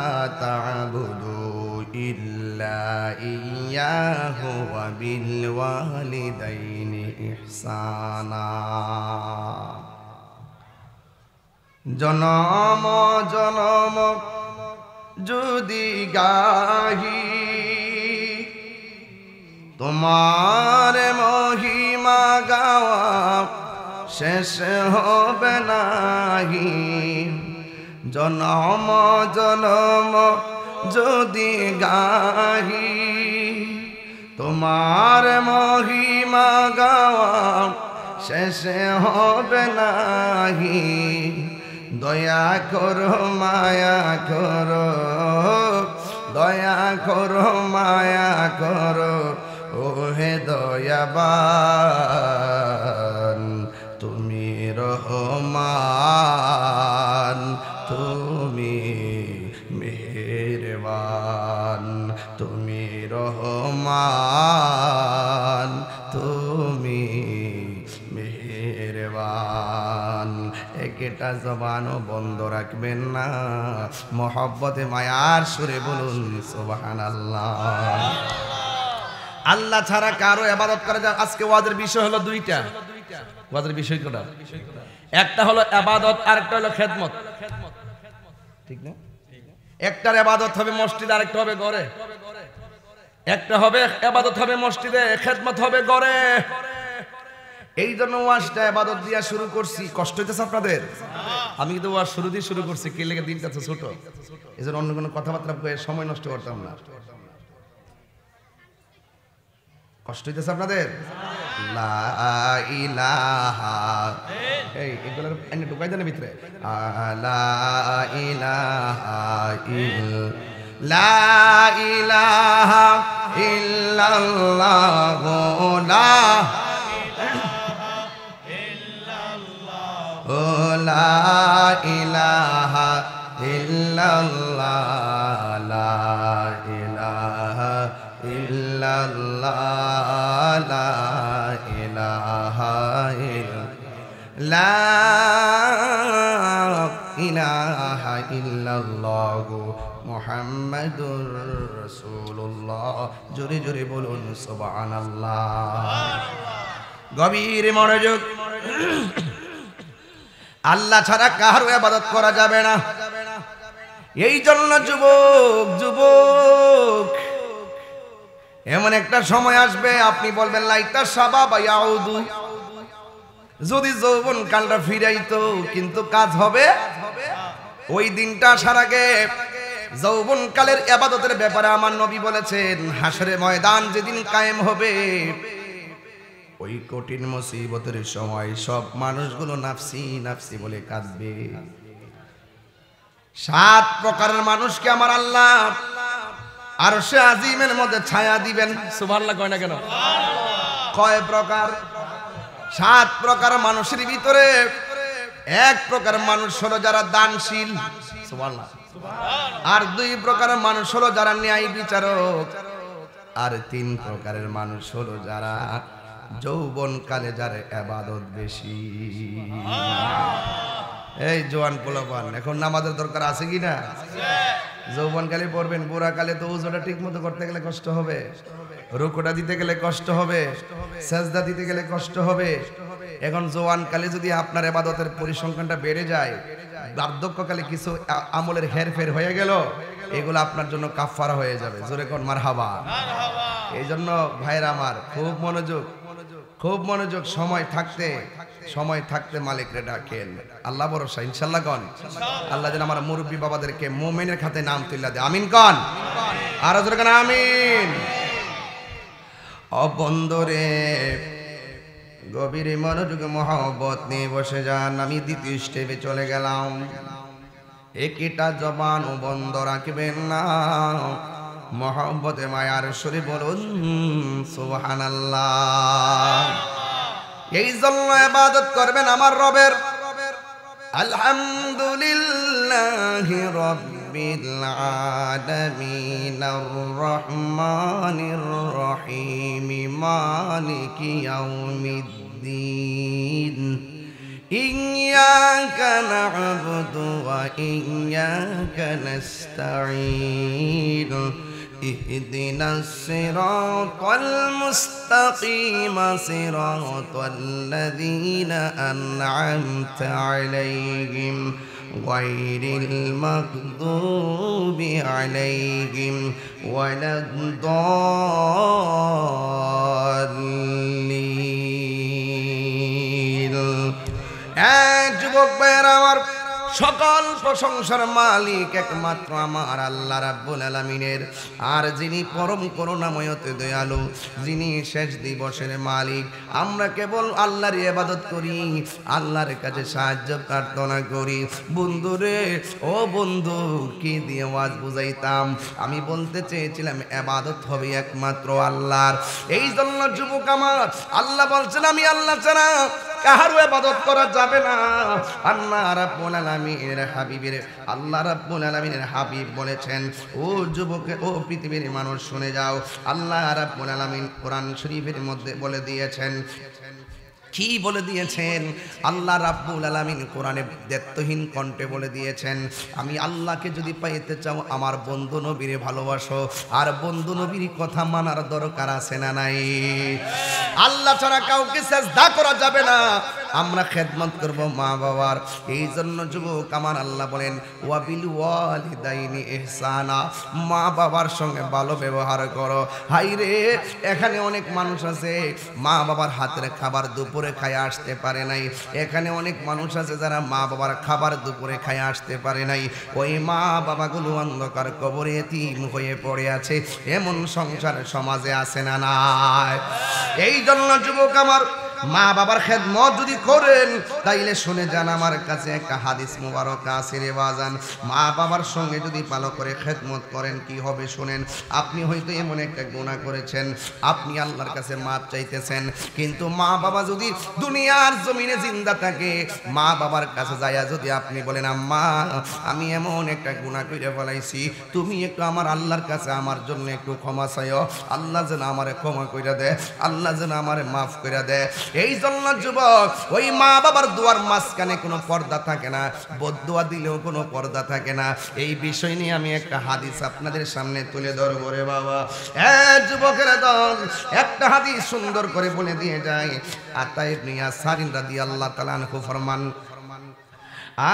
تَعْبُدُوا إِلَّا إِيَّاهُ وَبِالْوَالِدَيْنِ إِحْسَانًا। জনম জনম যদি গাহি তোমার মহিমা গাওয়া শেষ হবে নাহি। জনম জনম যদি গাহি তোমার মহিমা গাওয়া শেষ হবে নাহি। দয়া করো মায়া করো, দয়া করো মায়া করো, ও হে দয়াবান তুমি রহমান, তুমি মেহেরবান, তুমি রহমান, তুমি মেহেরবান। একটা জবানও বন্ধ রাখবেন না, মহব্বতে মায়ার সুরে বলুন সুবহানাল্লাহ। আল্লাহ ছাড়া কারো ইবাদত করা যায়। আজকে ওয়াজের বিষয় হলো দুইটা। ওয়াজের বিষয় কোনটা? একটা হলো ইবাদত, আর একটা হলো খেদমত। ঠিক না? একটার ইবাদত হবে মসজিদে, আরেকটা হবে ঘরে। একটা হবে ইবাদত হবে মসজিদে, খেদমত হবে ঘরে। এই জন্য ওয়াজটা ইবাদত দিয়া শুরু করছি। কষ্ট হইতেছে আপনাদের? আমি কিন্তু ওয়াজ শুরু দিয়ে শুরু করছি, কে লেগে দিনটা তো ছোট, এই জন্য অন্য কোনো কথাবার্তা সময় নষ্ট করতাম না। কষ্ট হইতেছে আপনাদের? লা ইলাহা, এই এগুলোর এনে ঢুকাই দেন ভিতরে। লা ইলাহা লা ইলাহা ইল্লাল্লাহ, লা লা ইলাহা ইল্লাল্লাহ, লা ইলাহা ইল্লাল্লাহ, লা ইলাহা ইল্লাল্লাহ, মুহাম্মাদুর রাসূলুল্লাহ। জোরে জোরে বলুন সুবহানাল্লাহ। গভীর মনোযোগ। আল্লাহ ছাড়া কারো ইবাদত করা যাবে না। এই জন্য যুবক যুবক, এমন একটা সময় আসবে আপনি বলবেন লাইতা শাবাব ইয়াউদু, যদি যৌবন কালটা ফিরাইতো, কিন্তু কাজ হবে। ওই দিনটা আসার আগে যৌবন কালের ইবাদতের ব্যাপারে আমার নবী বলেছেন, হাসরের ময়দান যেদিন কায়েম হবে, ওই কঠিন মুসিবতের সময় সব মানুষগুলো নাফসি নাফসি বলে কাঁদবে। সাত প্রকারের মানুষকে আমার আল্লাহ আরশে আজিমের মধ্যে ছায়া দিবেন। সুবহানাল্লাহ কয় না কেন? কয় প্রকার? সাত প্রকার মানুষের ভিতরে এক প্রকার মানুষ হলো যারা দানশীল, সুবহানাল্লাহ, আর দুই প্রকার মানুষ হলো যারা ন্যায় বিচারক, আর তিন প্রকারের মানুষ হলো যারা যৌবনকালে যার ইবাদত বেশি। এই জওয়ান পোলাপান, এখন নামাজের দরকার আছে কি না? যৌবনকালে পড়বেন, বুড়াকালে তো ওজোটা ঠিক মতো করতে গেলে কষ্ট হবে, রুকুটা দিতে গেলে কষ্ট হবে, সেজদা দিতে গেলে কষ্ট হবে। এখন জওয়ানকালে যদি আপনার ইবাদতের পরিসংখ্যানটা বেড়ে যায়, বার্ধক্যকালে কিছু আমলের হেরফের হয়ে গেল, এগুলো আপনার জন্য কাফারা হয়ে যাবে। জোরে কোন মারহাবা। এই জন্য ভাইরা আমার খুব মনোযোগ, খুব মনোযোগ। সময় থাকতে মালিকরে ডাকেন। আল্লাহ ভরসা, ইনশাআল্লাহ কন। আল্লাহ যেন আমার মুরব্বী বাবাদেরকে মুমিনের খাতে নাম তুলে দেয়। আমিন কন। আর জোরে কোন আমিন। অবন্দরে গভীর মনোযোগ মহব্বত নিয়ে বসে যান। আমি দ্বিতীয় স্টেপে চলে গেলাম। একটা জবান ও বন্ধ রাখবেন না, মহব্বতে মায়ার সুরে বলুন সুবহানাল্লাহ। এই জন্য ইবাদত করবেন আমার রবের। আলহামদুলিল্লাহি রাব্বিল আলামিন আর রহমানির রহিম মালিকি ইয়াউমিদ্দিন ইয়্যাকা না'বুদু ওয়া ইয়্যাকা নাস্তাঈন ইহদিনাস সিরাতাল মুস্তাকিম সিরাতাল লাযীনা আন'আমতা আলাইহিম গায়রিল মাগদুবি আলাইহিম ওয়ালাদ-দাল্লিন। যুবক ভাইয়েরা আমার, সকল প্রশংসার মালিক একমাত্র আমার আল্লাহ রাব্বুল আলামিনের। আর যিনি পরম করুণাময় দয়ালু, যিনি শেষ দিবসের মালিক, আমরা কেবল আল্লাহর ইবাদত করি, আল্লাহর কাছে সাহায্য প্রার্থনা করি। বন্ধুরে, ও বন্ধু, কি দিয়ে ওয়াজ বুঝাইতাম? আমি বলতে চেয়েছিলাম ইবাদত হবে একমাত্র আল্লাহর। এই জন্য যুবক আমার, আল্লাহ বলছেন আমি আল্লাহ ছাড়া কাহারও ইবাদত করা যাবে না। আল্লাহ রাব্বুল আলামিনের হাবিবের, আল্লাহ রাব্বুল আলামিনের হাবিব বলেছেন, ও যুবক, ও পৃথিবীর মানুষ শুনে যাও। আল্লাহ রাব্বুল আলামিন কোরআন শরীফের মধ্যে বলে দিয়েছেন, কি বলে দিয়েছেন? আল্লাহ রাব্বুল আলামিন কোরআনে দ্ব্যর্থহীন কণ্ঠে বলে দিয়েছেন, আমি আল্লাহকে যদি পাইতে চাও আমার বন্ধু নবীরে ভালোবাসো। আর বন্ধু নবীর কথা মানার দরকার আছে না নাই? আল্লাহ ছাড়া কাউকে সিজদা করা যাবে না। আমরা খেদমত করব মা বাবার। এই জন্য যুবক আমার আল্লাহ বলেন, ওয়াবিল ওয়ালিদাইনি ইহসানা, মা বাবার সঙ্গে ভালো ব্যবহার করো। হাইরে, এখানে অনেক মানুষ আছে মা বাবার হাতের খাবার দুপুরে খায় আসতে পারে নাই। এখানে অনেক মানুষ আছে যারা মা বাবার খাবার দুপুরে খায় আসতে পারে নাই। ওই মা বাবাগুলো অন্ধকার কবরে এতিম হয়ে পড়ে আছে। এমন সংসার সমাজে আছে না নাই? এই জন্য যুবক আমার, মা বাবার খেদমত যদি করেন তাইলে শুনে যান, আমার কাছে একটা হাদিস মুবারক আছে রে বাজান। মা বাবার সঙ্গে যদি ভালো করে খেদমত করেন কি হবে শুনেন। আপনি হয়তো এমন একটা গুনাহ করেছেন, আপনি আল্লাহর কাছে মাপ চাইতেছেন, কিন্তু মা বাবা যদি দুনিয়ার জমিনে জিন্দা থাকে, মা বাবার কাছে যাইয়া যদি আপনি বলেন, আম্মা আমি এমন একটা গুনাহ করে ফেলাইছি, তুমি একটু আমার আল্লাহর কাছে আমার জন্য একটু ক্ষমা চাইও, আল্লাহ যেন আমারে ক্ষমা কইরা দেয়, আল্লাহ যেন আমারে মাফ কইরা দেয়। এই জন্য যুবক, ওই মা বাবার দোয়ার মাঝখানে কোনো পর্দা থাকে না, বদদোয়া দিলেও কোনো পর্দা থাকে না। এই বিষয় নিয়ে আমি একটা হাদিস আপনাদের সামনে তুলে ধরবো রে বাবা। যুবকেরা দল, একটা হাদিস সুন্দর করে বলে দিয়ে যায়। আতা ইবনে ইয়াসার রাদিয়াল্লাহু তাআলা আনহু ফরমান,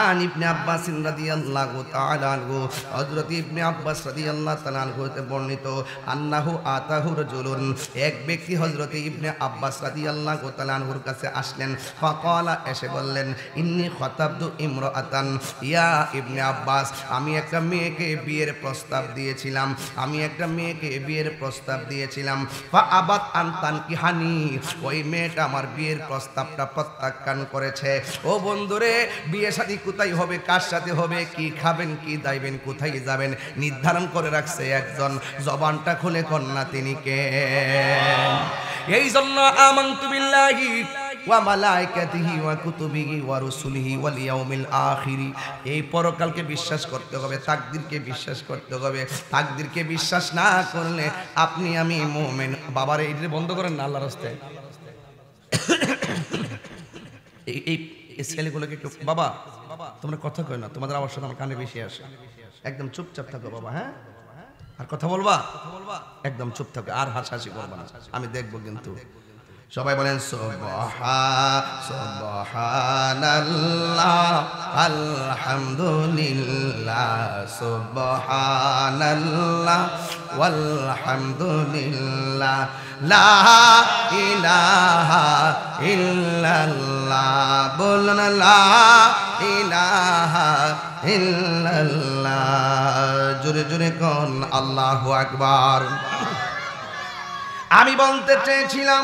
আন ইবনে আব্বাস রাদিয়াল্লাহু তাআলা আনহু, হযরত ইবনে আব্বাস রাদিয়াল্লাহু তাআলা আনহু হতে বর্ণিত, আন্নাহু আতাহু রাজুলুন, এক ব্যক্তি হযরত ইবনে আব্বাস রাদিয়াল্লাহু তাআলা আনহুর কাছে আসলেন। ফাকালা, এসে বললেন, ইন্নী খাতাবতু ইমরাআতান, ইয়া ইবনে আব্বাস, আমি একটা মেয়েকে বিয়ের প্রস্তাব দিয়েছিলাম, আমি একটা মেয়েকে বিয়ের প্রস্তাব দিয়েছিলাম। ফা আবাত আন তানকিহানি, ওই মেয়েটা আমার বিয়ের প্রস্তাবটা প্রত্যাখ্যান করেছে। ও বন্ধুরে, বিয়ে শাদী কোথায় হবে, কার সাথে হবে, কি খাবেন, কি দাইবেন, কোথায় যাবেন নির্ধারণ করে রাখছে একজন। জবানটা খুলে কন্যা তিনি কে? এই জন্য আমানতু বিল্লাহি ওয়া মালাইকাতিহি ওয়া কুতুবিহি ওয়া রুসুলিহি ওয়াল ইয়াউমিল আখির। এই পরকালকে বিশ্বাস করতে হবে, তাকদীরকে বিশ্বাস করতে হবে। তাকদীরকে বিশ্বাস না করলে আপনি আমি মুমিন। বাবারে এটা বন্ধ করেন না আল্লাহর রাস্তায়। এই ছেলেগুলোকে একটু, বাবা তোমরা কথা কই না, তোমাদের আওয়াজ আমার কানে বেশি আসে। একদম চুপচাপ থাকো বাবা। হ্যাঁ, আর কথা বলবা, একদম চুপ থাকো, আর হাসাহাসি করবা না, আমি দেখবো কিন্তু। সবাই বলেন সুবহানাল্লাহ আলহামদুলিল্লাহ, সুবহানাল্লাহ ওয়ালহামদুলিল্লাহ, লা ইলাহা ইল্লাল্লাহ। বলুন লা ইলাহা ইল্লাল্লাহ। জোরে জোরে কোন আল্লাহু আকবার। আমি বলতে চেয়েছিলাম,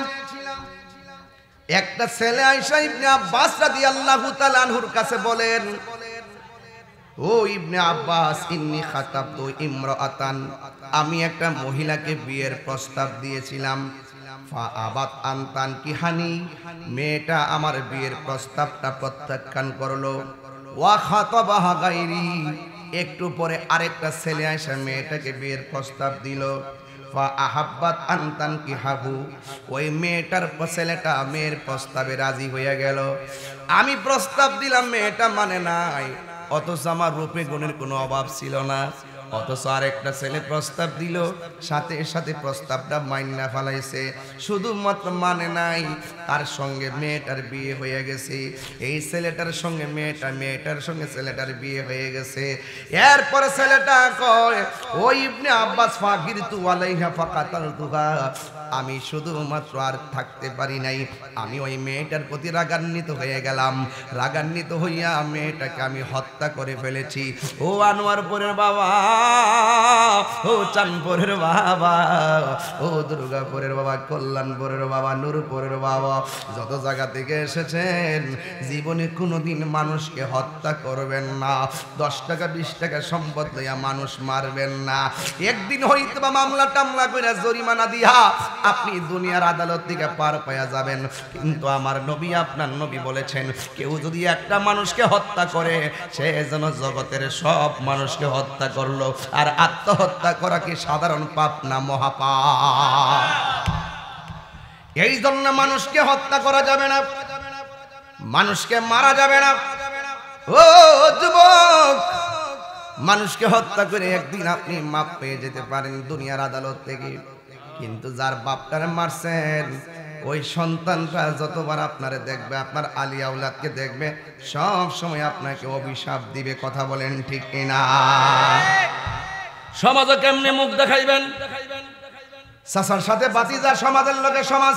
একটা ছেলে আয়েশা ইবনে আব্বাস রাদিয়াল্লাহু তাআলা আনহুর কাছে বলেন, ও ইবনে আব্বাস, ইন্নী খাতাবতু ইমরাআতান, আমি একটা মহিলাকে বিয়ের প্রস্তাব দিয়েছিলাম। ফা আবাত আনতান কিহানি, মেয়েটা আমার বিয়ের প্রস্তাবটা প্রত্যাখ্যান করলো। ওয়া খাতাবাহা গায়রি, একটু পরে আরেকটা ছেলে আয়েশা মেয়েটাকে বিয়ের প্রস্তাব দিল। আহাব্বাত আনতান কি হাবু, ওই মেয়েটার ছেলেটা মেয়ের প্রস্তাবে রাজি হয়ে গেল। আমি প্রস্তাব দিলাম, মেয়েটা মানে নাই, অথচ আমার রূপে গুণের কোনো অভাব ছিল না। অথচ আরেকটা ছেলে প্রস্তাব দিল, সাথে সাথে প্রস্তাবটা মাইন্না ফেলাইছে, শুধুমাত্র মানে নাই, তার সঙ্গে মেয়েটার বিয়ে হয়ে গেছে। এই ছেলেটার সঙ্গে মেয়েটার সঙ্গে ছেলেটার বিয়ে হয়ে গেছে। এরপরে ছেলেটা কয়, ও ইবনে আব্বাস, ফাকিরতু আলাইহা ফাকাতালতুহা, আমি শুধুমাত্র আর থাকতে পারি নাই, আমি ওই মেয়েটার প্রতি রাগান্বিত হয়ে গেলাম। রাগান্বিত হইয়া মেয়েটাকে আমি হত্যা করে ফেলেছি। ও আনোয়ারপুরের বাবা, ও চাঁদপুরের বাবা, ও দুর্গাপুরের বাবা, কল্যাণপুরের বাবা, নূরপুরের বাবা, যত জায়গা থেকে এসেছেন, জীবনে কোনোদিন মানুষকে হত্যা করবেন না। 10 টাকা 20 টাকা সম্পদ লইয়া মানুষ মারবেন না। একদিন হইতে বা মামলা টামলা করে জরিমানা দিয়া আপনি দুনিয়ার আদালত থেকে পার পাওয়া যাবেন। কিন্তু আমার নবী, আপনার নবী বলেছেন, কেউ যদি একটা মানুষকে হত্যা করে, সে যেন জগতের সব মানুষকে হত্যা করলো। আর আত্মহত্যা করা কি সাধারণ পাপ না মহাপাপ? এই জন্য মানুষকে হত্যা করা যাবে না, মানুষকে মারা যাবে না। ও যুবক, মানুষকে হত্যা করে একদিন আপনি মাপ পেয়ে যেতে পারেন দুনিয়ার আদালত থেকে, কিন্তু যার বাপটারে মারছেন, ওই সন্তানটা যতবার আপনারে দেখবে, আপনার আলী আওলাদকে দেখবে, সব সময় আপনাকে অভিশাপ দিবে। কথা বলেন ঠিক কিনা? সমাজে কেমনে মুখ দেখাইবেন? চাচার সাথে বাতিজা, সমাজের লোকে সমাজ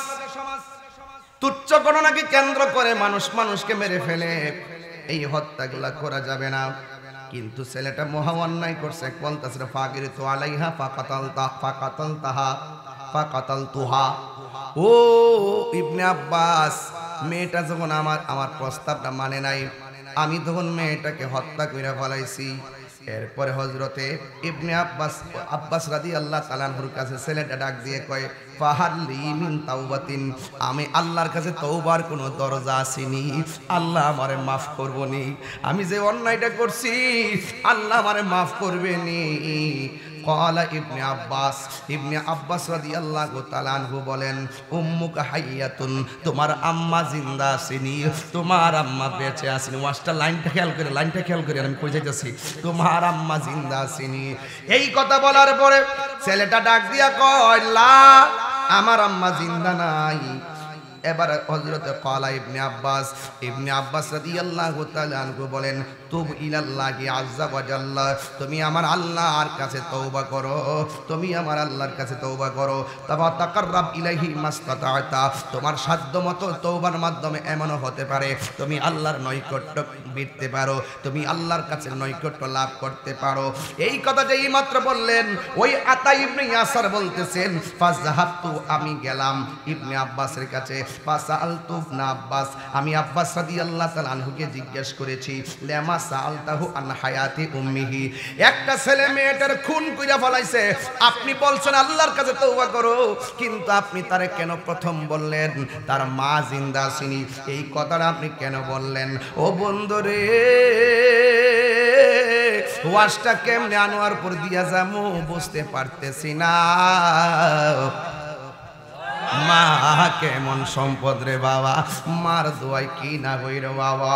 তুচ্ছ গণনাকে কেন্দ্র করে মানুষ মানুষকে মেরে ফেলে। এই হত্যাগুলা করা যাবে না। কিন্তু ছেলেটা মহা অন্যায় করছে। বলতেছে ফাকিরতু আলাইহা ফাকাতালতুহা। ও ইবনে আব্বাস, মেয়েটা যখন আমার প্রস্তাবটা মানে নাই, আমি তখন মেয়েটাকে হত্যা করে ফেলাইছি। এরপরে হযরতে ইবনে আব্বাস রাদিয়াল্লাহু তাআলা আনহুর কাছে ছেলেটা ডাক দিয়ে কয়, ফাহাল্লি মিন তাওবাতিন, আমি আল্লাহর কাছে তওবার কোনো দরজা আসেনি, আল্লাহ আমারে মাফ করবনি। আমি যে অন্যায়টা করছি, আল্লাহ আমারে মাফ করবেনি। ক্বালা ইবনে আব্বাস রাদিয়াল্লাহু তাআলা আনহু বলেন, উম্মুকা হাইয়াতুন, তোমার আম্মা জিন্দা আছেনি, তোমার আম্মা বেঁচে আছেনি। ওয়াজটা লাইনটা খেয়াল করে আমি কই যাইতেছি, তোমার আম্মা জিন্দা আছেনি। এই কথা বলার পরে ছেলেটা ডাক দিয়া কয়, লা, আমার আম্মা জিন্দা নাই। এবার হযরতে ক্বালা ইবনে আব্বাস রাদিয়াল্লাহু তাআলা আনহু বলেন, তুব ইলাল্লাহি আযজা ওয়া জাল্লা, তুমি আমার আল্লাহর কাছে তওবা করো, তুমি আমার আল্লাহর কাছে তওবা করো। তাবা তাকাররাব ইলাইহি মাসতাতা, তোমার সাধ্যমতো তওবার মাধ্যমে এমনও হতে পারে তুমি আল্লাহর নৈকট্য বিড়তে পারো, তুমি আল্লাহর কাছে নৈকট্য লাভ করতে পারো। এই কথা যে মাত্র বললেন, ওই আতা ইবনে ইয়াসার বলতেছেন ফাযহাবতু, আমি গেলাম ইবনে আব্বাসের কাছে, ফাসালতু ইবনে আব্বাস, আমি আব্বাস রাদিয়াল্লাহু তাআলা আনহুকে জিজ্ঞেস করেছি লামা সাআলতাহু আন হায়াতি উম্মিহি, একটা ছেলে মেয়েটার খুন কইরা ফলাইছে, আপনি বলছেন আল্লাহর কাছে তওবা করো, কিন্তু আপনি তারে কেন প্রথম বললেন তার মা জিন্দা ছিনি, এই কথাটা আপনি কেন বললেন? ও বন্ধুরে, ওয়াজটা কেমনে আনোয়ারপুর দিয়া যামু বুঝতে পারতেছি না। মা কেমন সম্পদ রে বাবা, মার দোয়াই কি না হই রে বাবা।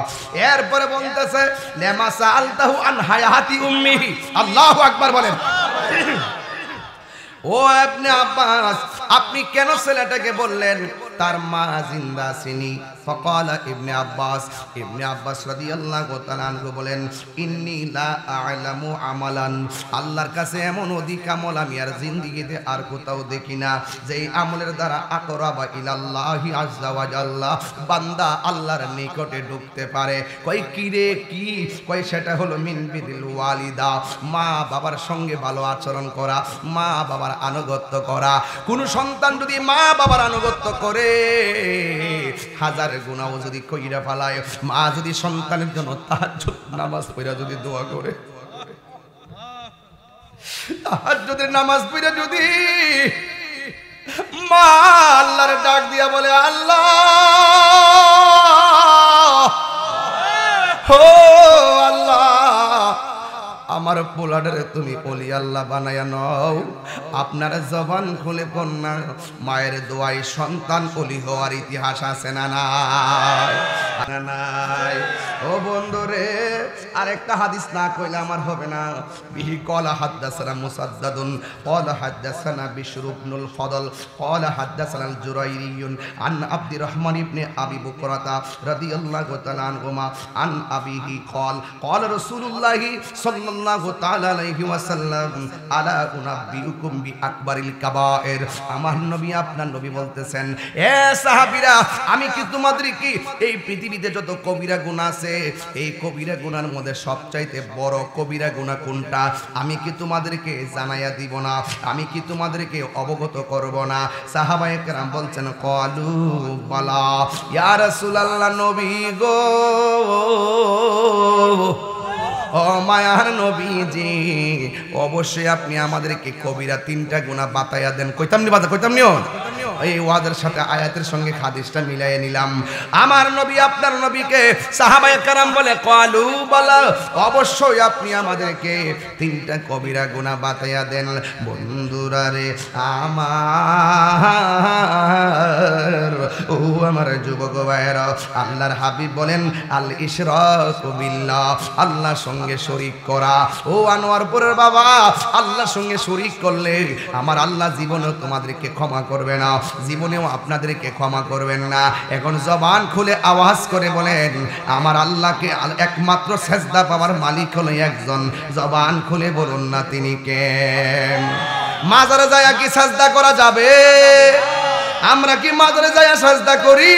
এরপরে বলতেছে লেমা সাআলতাহু আন হায়াতি উম্মিহি, আল্লাহু আকবার বলেন। ও ইবনে আব্বাস, আপনি কেন ছেলেটাকে বললেন তার মা জিন্দা ছিনি? ফাকালা ইবনে আব্বাস রাদিয়াল্লাহু তাআলা আনহু বলেন ইন্নী লা আ'লামু আমালান, আল্লাহর কাছে এমন অধিক আমল আমি আর জিন্দেগিতে আর কোথাও দেখি না যেই আমলের দ্বারা আকরাবা ইলাল্লাহি আযজা ওয়া জাল্লা, বান্দা আল্লাহর নিকটে ঢুকতে পারে। কই কি রে কি? কই সেটা হলো মিন বিদিল ওয়ালিদা, মা বাবার সঙ্গে ভালো আচরণ করা, মা বাবার আনুগত্য করা। কোন সন্তান যদি মা বাবার আনুগত্য করে, হাজার গুনাহ যদি কইরা ফেলায়, মা যদি সন্তানের জন্য তাহাজ্জুদ নামাজ পড়া যদি দোয়া করে, তাহাজ্জুদের নামাজ পড়া যদি মা আল্লাহর ডাক দিয়া বলে আল্লাহ ও আল্লাহ, আমার পোলাডারে তুমি ওলি আল্লাহ বানায়া নাও, আপনার জবান খুলে কন্যা মায়ের দোয়াই সন্তান ওলি হওয়ার ইতিহাস আছে না নাই? ও বন্ধুরে, আরেকটা হাদিস না কইলে আমার হবে না। বিহি ক্বালা হাদাসানা মুসাদ্দাদুন ক্বালা হাদাসানা বিশর ইবনুল ফদল ক্বালা হাদাসানা আল জুরাইরিয়ুন আন আব্দুর রহমান ইবনে আবি বকরাতা রাদিয়াল্লাহু তাআলা আনহুমা আন আবিহি ক্বালা রাসূলুল্লাহি সাল্লাল্লাহু তাআলা আলাইহি ওয়াসাল্লাম আলা উনাব্বিউকুম বি আকবারিল কাবায়ের, আমার নবী আপনার নবী বলতেছেন এ সাহাবীরা, আমি কি তোমাদেরকে এই পৃথিবীতে যত কবিরা গুনাহ আছে, এই কবিরা গুনার মধ্যে সবচাইতে বড় কবিরা গুনাহ কোনটা আমি কি তোমাদেরকে জানাইয়া দিব না? আমি কি তোমাদেরকে অবগত করব না? সাহাবায়ে কেরাম বলছেন ক্বালু বালা ইয়া রাসূলুল্লাহ, নবী গো, ও মায়ার নবীজি, অবশ্যই আপনি আমাদেরকে কবিরা তিনটা গুনাহ বাতাইয়া দেন। কইতামনিও এই ওয়াজের সাথে আয়াতের সঙ্গে হাদিসটা মিলাইয়া নিলাম। আমার নবী আপনার নবীকে সাহাবায়ে কেরাম বলে ক্বালু বালা, অবশ্যই আপনি আমাদেরকে তিনটা কবিরা গুনাহ বাতাইয়া দেন। বন্ধুরা রে আমার, ও আমার যুবক ভাইরা, আল্লাহর হাবিব বলেন আল ইশরাকু বিল্লাহ, আল্লাহর সঙ্গে শরীক করা। ও আনোয়ারপুরের বাবা, আল্লাহর সঙ্গে শরীক করলে আমার আল্লাহ জীবনেও তোমাদেরকে ক্ষমা করবে না, জীবনেও আপনাদেরকে ক্ষমা করবেন না। এখন জবান খুলে আওয়াজ করে বলেন আমার আল্লাহকে একমাত্র সেজদা পাওয়ার মালিক হলো একজন, জবান খুলে বলুন না তিনি কে? মাজারে যায় কি সেজদা করা যাবে? আমরা কি মাজারে যায় সেজদা করি?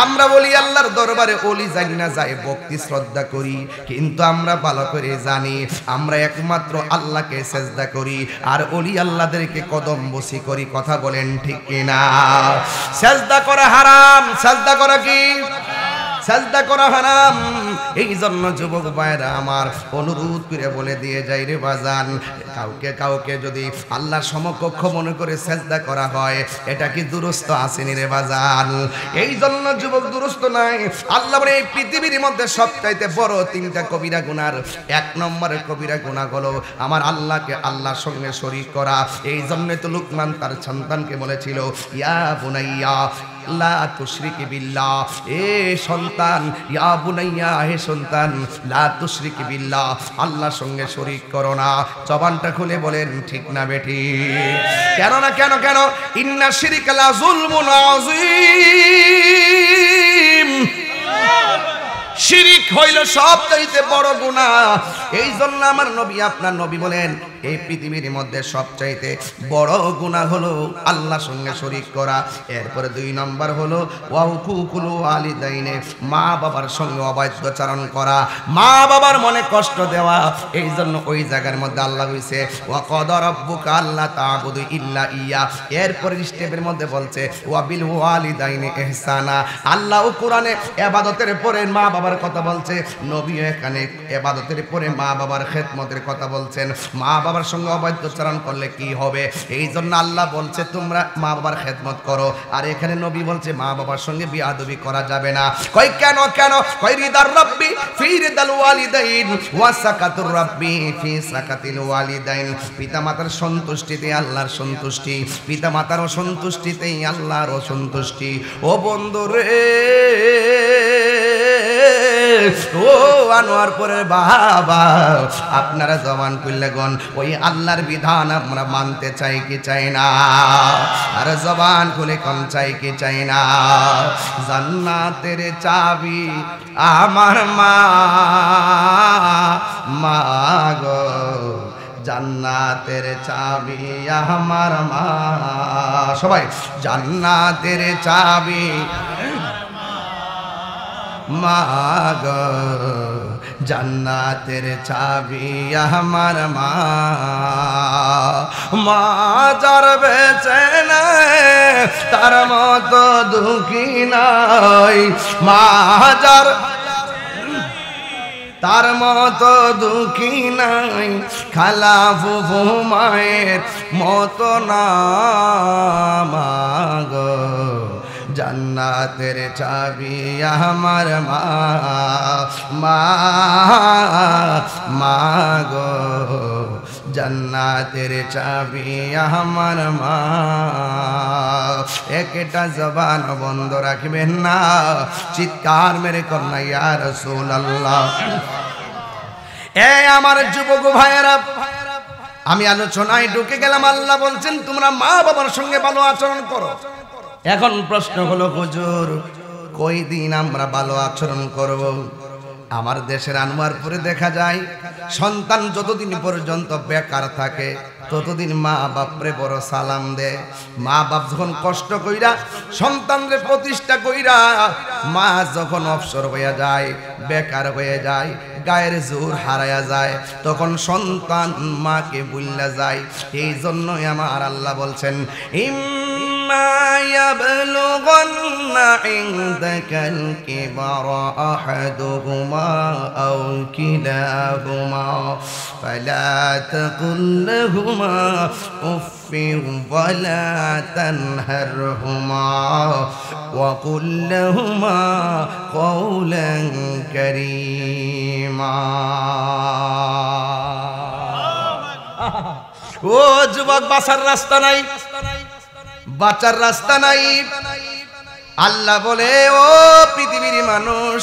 আমরা বলি আল্লাহর দরবারে ওলি জানি না যায় ভক্তি শ্রদ্ধা করি, কিন্তু আমরা ভালো করে জানি আমরা একমাত্র আল্লাহকে সেজদা করি আর ওলি আল্লাহদেরকে কদম বসি করি। কথা বলেন ঠিক কিনা? সেজদা করা হারাম, সেজদা করা কি? সাজদা করা হারাম। এই জন্য যুবক ভাইরা আমার অনুরোধ করে বলে দিয়ে যাই রে বাজান, কাউকে যদি আল্লাহর সমকক্ষ মনে করে সাজদা করা হয়, এটা কি দুরুস্ত আসেনি রে বাজান? এই জন্য যুবক দুরুস্ত নাই। আল্লাহ বলে এই পৃথিবীর মধ্যে সবচাইতে বড় তিনটা কবিরা গুনার এক নম্বরের কবিরা গুনাহ হলো আমার আল্লাহকে আল্লাহর সঙ্গে শরীক করা। এই জন্যই তো লুকমান তার সন্তানকে বলেছিল ইয়া বুনাইয়া লা তুশরিকি বিল্লাহ, এ সন্তান, ইয়া বুনাইয়া, হে সন্তান, লা তুশরিকি বিল্লাহ, আল্লাহর সঙ্গে শরীক করো না। জবানটা খুলে বলেন ঠিক না বেটি? কেন না কেন কেন? ইন্না শিরকা লা যুলমুন আযীম, শিরিক হইল সবচাইতে বড় গুনাহ। এই জন্য আমার নবী আপনার নবী বলেন এই পৃথিবীর মধ্যে সবচাইতে বড় গুনাহ হলো আল্লাহর সঙ্গে শরীক করা। এরপরে 2 নম্বর হলো ওয়াকুকুল ওয়ালিদাইনে, মা বাবার সঙ্গে অবাধ্যচারণ করা, মা বাবার মনে কষ্ট দেওয়া। এই জন্য ওই জায়গার মধ্যে আল্লাহ কইছে ওয়া ক্বাদা রাব্বুকা আল্লা তা'বুদু ইল্লা ইয়া। এরপর স্টেপের মধ্যে বলছে ওয়া বিল ওয়ালিদাইনি ইহসানা। আল্লাহ কোরআনে ইবাদতের পরে মা বাবার কথা বলছে, নবী এখানে ইবাদতের পরে মা বাবার খেদমতের কথা বলছেন। মা বাবার সঙ্গে অবাধ্যচারণ করলে কি হবে? এই জন্য আল্লাহ বলছে তোমরা মা বাবার খেদমত করো, আর এখানে নবী বলছে মা বাবার সঙ্গে বিয়াদবি করা যাবে না। কই কেন কেন? কই রিদার রাব্বি ফি রিদাল ওয়ালিদাইন ওয়া সাকাতুর রাব্বি ফি সাকাতিল ওয়ালিদাইন। পিতামাতার সন্তুষ্টিতে আল্লাহর সন্তুষ্টি, পিতামাতারও সন্তুষ্টিতেই আল্লাহরও সন্তুষ্টি। ও বন্ধু রে, ও আনোয়ারপুরের বাবা, আপনারা জবান খুললে গন ওই আল্লাহর বিধান আমরা মানতে চাই কি চাই না? আর জবান খুলে কম চাই কি চাই না? জান্নাতের চাবি আমার মা, মা গো জান্নাতের চাবি আমার মা। সবাই জান্নাতের চাবি মা গো, জান্নাতের চাবি আমার মা। মা যার বেঁচে নাই তার মতো দুঃখী নাই, মা যার তার মতো দুঃখী নাই, খালা ফুফু মায়ের মতো না মা গো। জান্নাতের চাবি আমার মা, মা মা গো, জান্নাতের চাবি আমার মা। একটা জবান বন্ধ রাখবেন না, চিৎকার মেরে কন্যা ইয়া রাসূলুল্লাহ। এ আমার যুবক ভাইয়েরা, আমি আলোচনায় ঢুকে গেলাম। আল্লাহ বলছেন তোমরা মা বাবার সঙ্গে ভালো আচরণ করো। এখন প্রশ্ন হলো হুজুর কই দিন আমরা ভালো আচরণ করব? আমার দেশের আনোয়ারপুরে দেখা যায় সন্তান যতদিন পর্যন্ত বেকার থাকে ততদিন মা বাপরে বড় সালাম দেয়। মা বাপ যখন কষ্ট কইরা সন্তানরে প্রতিষ্ঠা কইরা, মা যখন অবসর হয়ে যায়, বেকার হয়ে যায়, গায়ের জোর হারায়া যায়, তখন সন্তান মাকে ভুইল্লা যায়। এই জন্যই আমার আল্লাহ বলছেন ইম্মা ইয়াবলুগান্না ইনদাকাল কিবারা আহাদুহুমা আও কিলাহুমা ফালা তাকুল লাহুমা উফফিন ওয়ালা তানহারহুমা ওয়া কুল লাহুমা কওলান কারীমা। ও যুবক, বাঁচার রাস্তা নাই, বাঁচার রাস্তা নাই। আল্লাহ বলে ও পৃথিবীর মানুষ,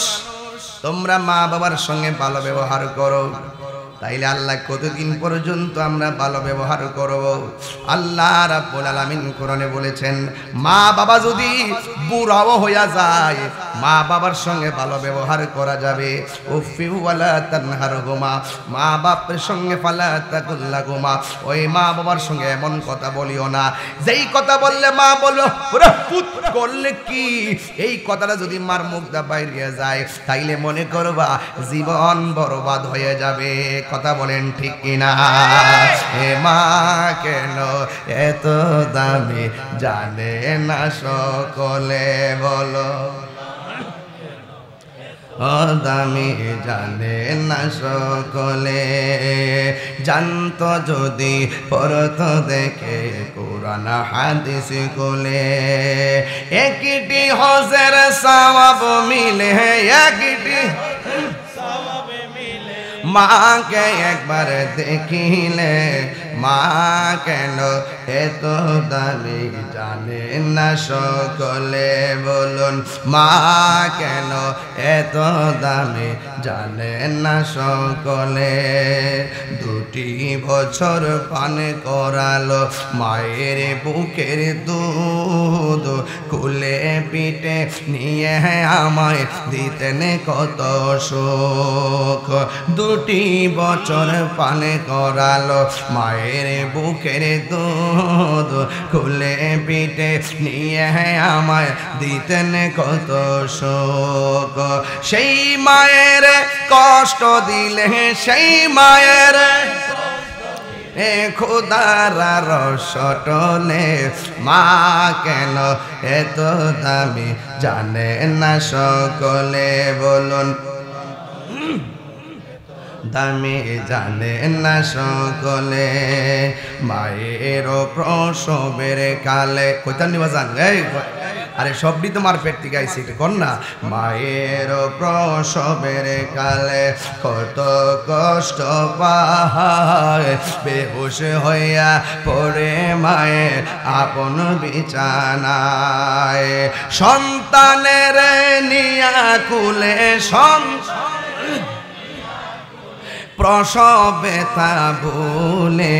তোমরা মা বাবার সঙ্গে ভালো ব্যবহার করো। তাইলে আল্লাহ কতদিন পর্যন্ত আমরা ভালো ব্যবহার করব? আল্লাহ রাব্বুল আলামিন কোরআনে বলেছেন মা বাবা যদি বুড়াও হইয়া যায়, মা বাবার সঙ্গে ভালো ব্যবহার করা যাবে। উফি ওয়ালা তানহারহুমা, মা বাপের সঙ্গে ফালা তাকুল লাহুমা, ওই মা বাবার সঙ্গে এমন কথা বলিও না যেই কথা বললে মা বলো ওরে পুত করলে কি। এই কথাটা যদি মার মুখ দা বাইরে যায় তাইলে মনে করবা জীবন বরবাদ হয়ে যাবে। কথা বলেন ঠিক কিনা? হে মা কেন এত দামি জানে না সকলে বলো, ও দামি জানে না সকলে। জানতো যদি পড়ত দেখে কোরআন হাদিস কোলে, একটি হজের সওয়াব মিলে, একটি মাকে একবার দেখিলে মা কেন এত দামি জানে না সকলে বলুন মা কেন এত দামি জানে না সকলে 2 বছর পান করালো মায়ের বুকের দুধ কুলে পিঠে নিয়ে আমায় দিতেন কত সুখ 2 বছর পান করালো মায়ের বুকের দুধ কুলে পিঠে নিয়ে আমায় দিতেন কত সুখ সেই মায়ের কষ্ট দিলে সেই মায়ের খোদারা রসটলে মা কেন এত দামি জানে না সকলে বলুন দামি জানে না সকলে মায়ের প্রসবের কালে কইতাম নিবা জান আরে সবই তোমার পেট থেকে আইসি কর না মায়ের প্রসবের কালে কত কষ্ট পায় বেহুশ হইয়া পড়ে মায়ের আপন বিছানায় সন্তানের নিয়া কুলে প্রসবে তা ভুলে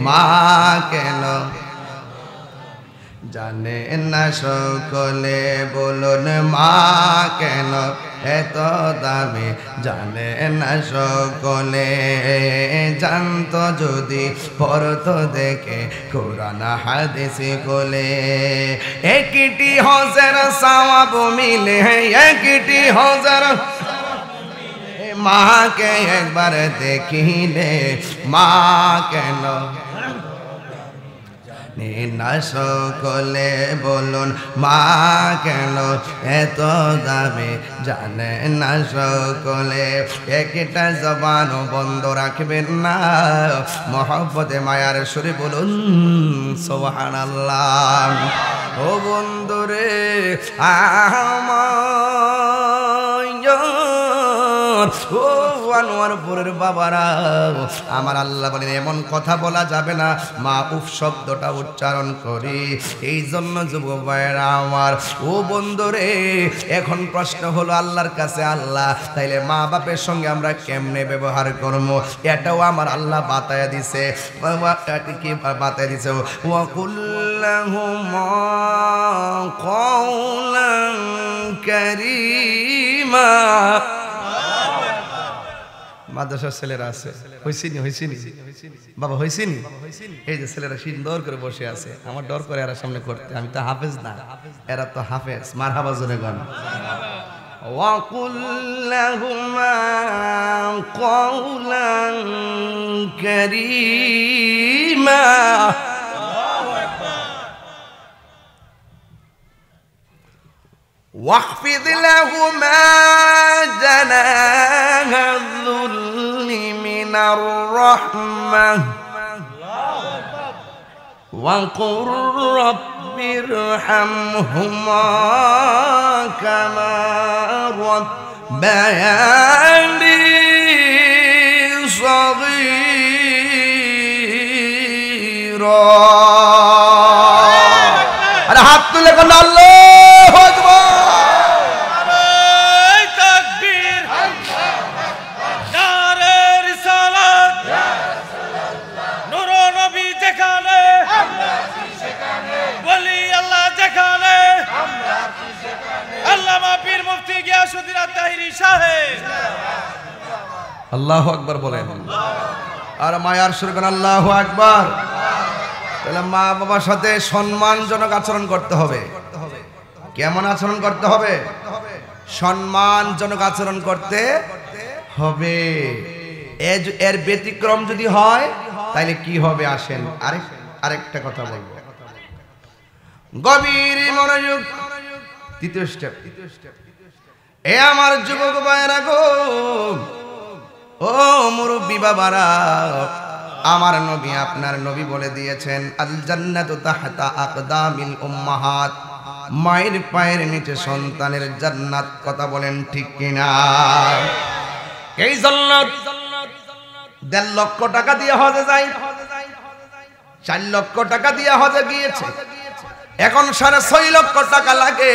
মা কেন জানে না সকলে বলুন মা কেন এত দামি জানে না সকলে জানতো যদি পড়তো দেখে কোরআন হাদিস কোলে একটি হজের সওয়াব মিলে একটি হজের মাকে একবার দেখিলে মা কেন না সকলে বলুন মা কেন এত দামি জানে না সকলে একটা জবানও বন্ধ রাখবেন না মহব্বতে মায়ার সুরে বলুন সুবহানাল্লাহ ও বন্ধুরে ও আনোয়ারপুরের বাবারা আমার আল্লাহ বলেন এমন কথা বলা যাবে না মা উফ শব্দটা উচ্চারণ করি এই জন্য যুবক ভাইয়েরা আমার ও বন্ধুরে এখন প্রশ্ন হলো আল্লাহর কাছে আল্লাহ তাইলে মা বাপের সঙ্গে আমরা কেমনে ব্যবহার করব এটাও আমার আল্লাহ বাতায়া দিছে কি বাতায়া দিছে ওয়া কুল্লাহুমা কওলান কারীমা মাদ্রাসার ছেলেরা আছে হইছিনি বাবা হইছিনি এই যে ছেলেরা সুন্দর করে বসে আছে আমার ডর করে এরা সামনে করতে আমি তো হাফেজ না এরা তো হাফেজ মারহাবা জোরে গান ওয়া কুল্লাহুমা কওলান কারীমা واخفض لهما جناح الذل من الرحمة وقل رب ارحمهما كما ربياني صغيرا أنا حط لك الله আল্লাহু আকবার বলেন আর মায়ার সুরে গান আল্লাহু আকবার তাহলে মা বাবার সাথে সম্মানজনক আচরণ করতে হবে কেমন আচরণ করতে হবে সম্মানজনক আচরণ করতে হবে এর ব্যতিক্রম যদি হয় তাহলে কি হবে আসেন আরেকটা কথা বলবো গভীর মনোযোগ তৃতীয় স্টেপ এ আমার যুবক ভাইরা গো ও মুরব্বি বাবারা আমার নবী আপনার নবী বলে দিয়েছেন আল জান্নাতু তাহতা আকদামিল উম্মাহাত মায়ের পায়ের নিচে সন্তানের জান্নাত কথা বলেন ঠিক কিনা এই জান্নাত 1.5 লক্ষ টাকা দিয়ে হজে যায়, 4 লক্ষ টাকা দিয়ে হজে গিয়েছে, এখন 6.5 লক্ষ টাকা লাগে।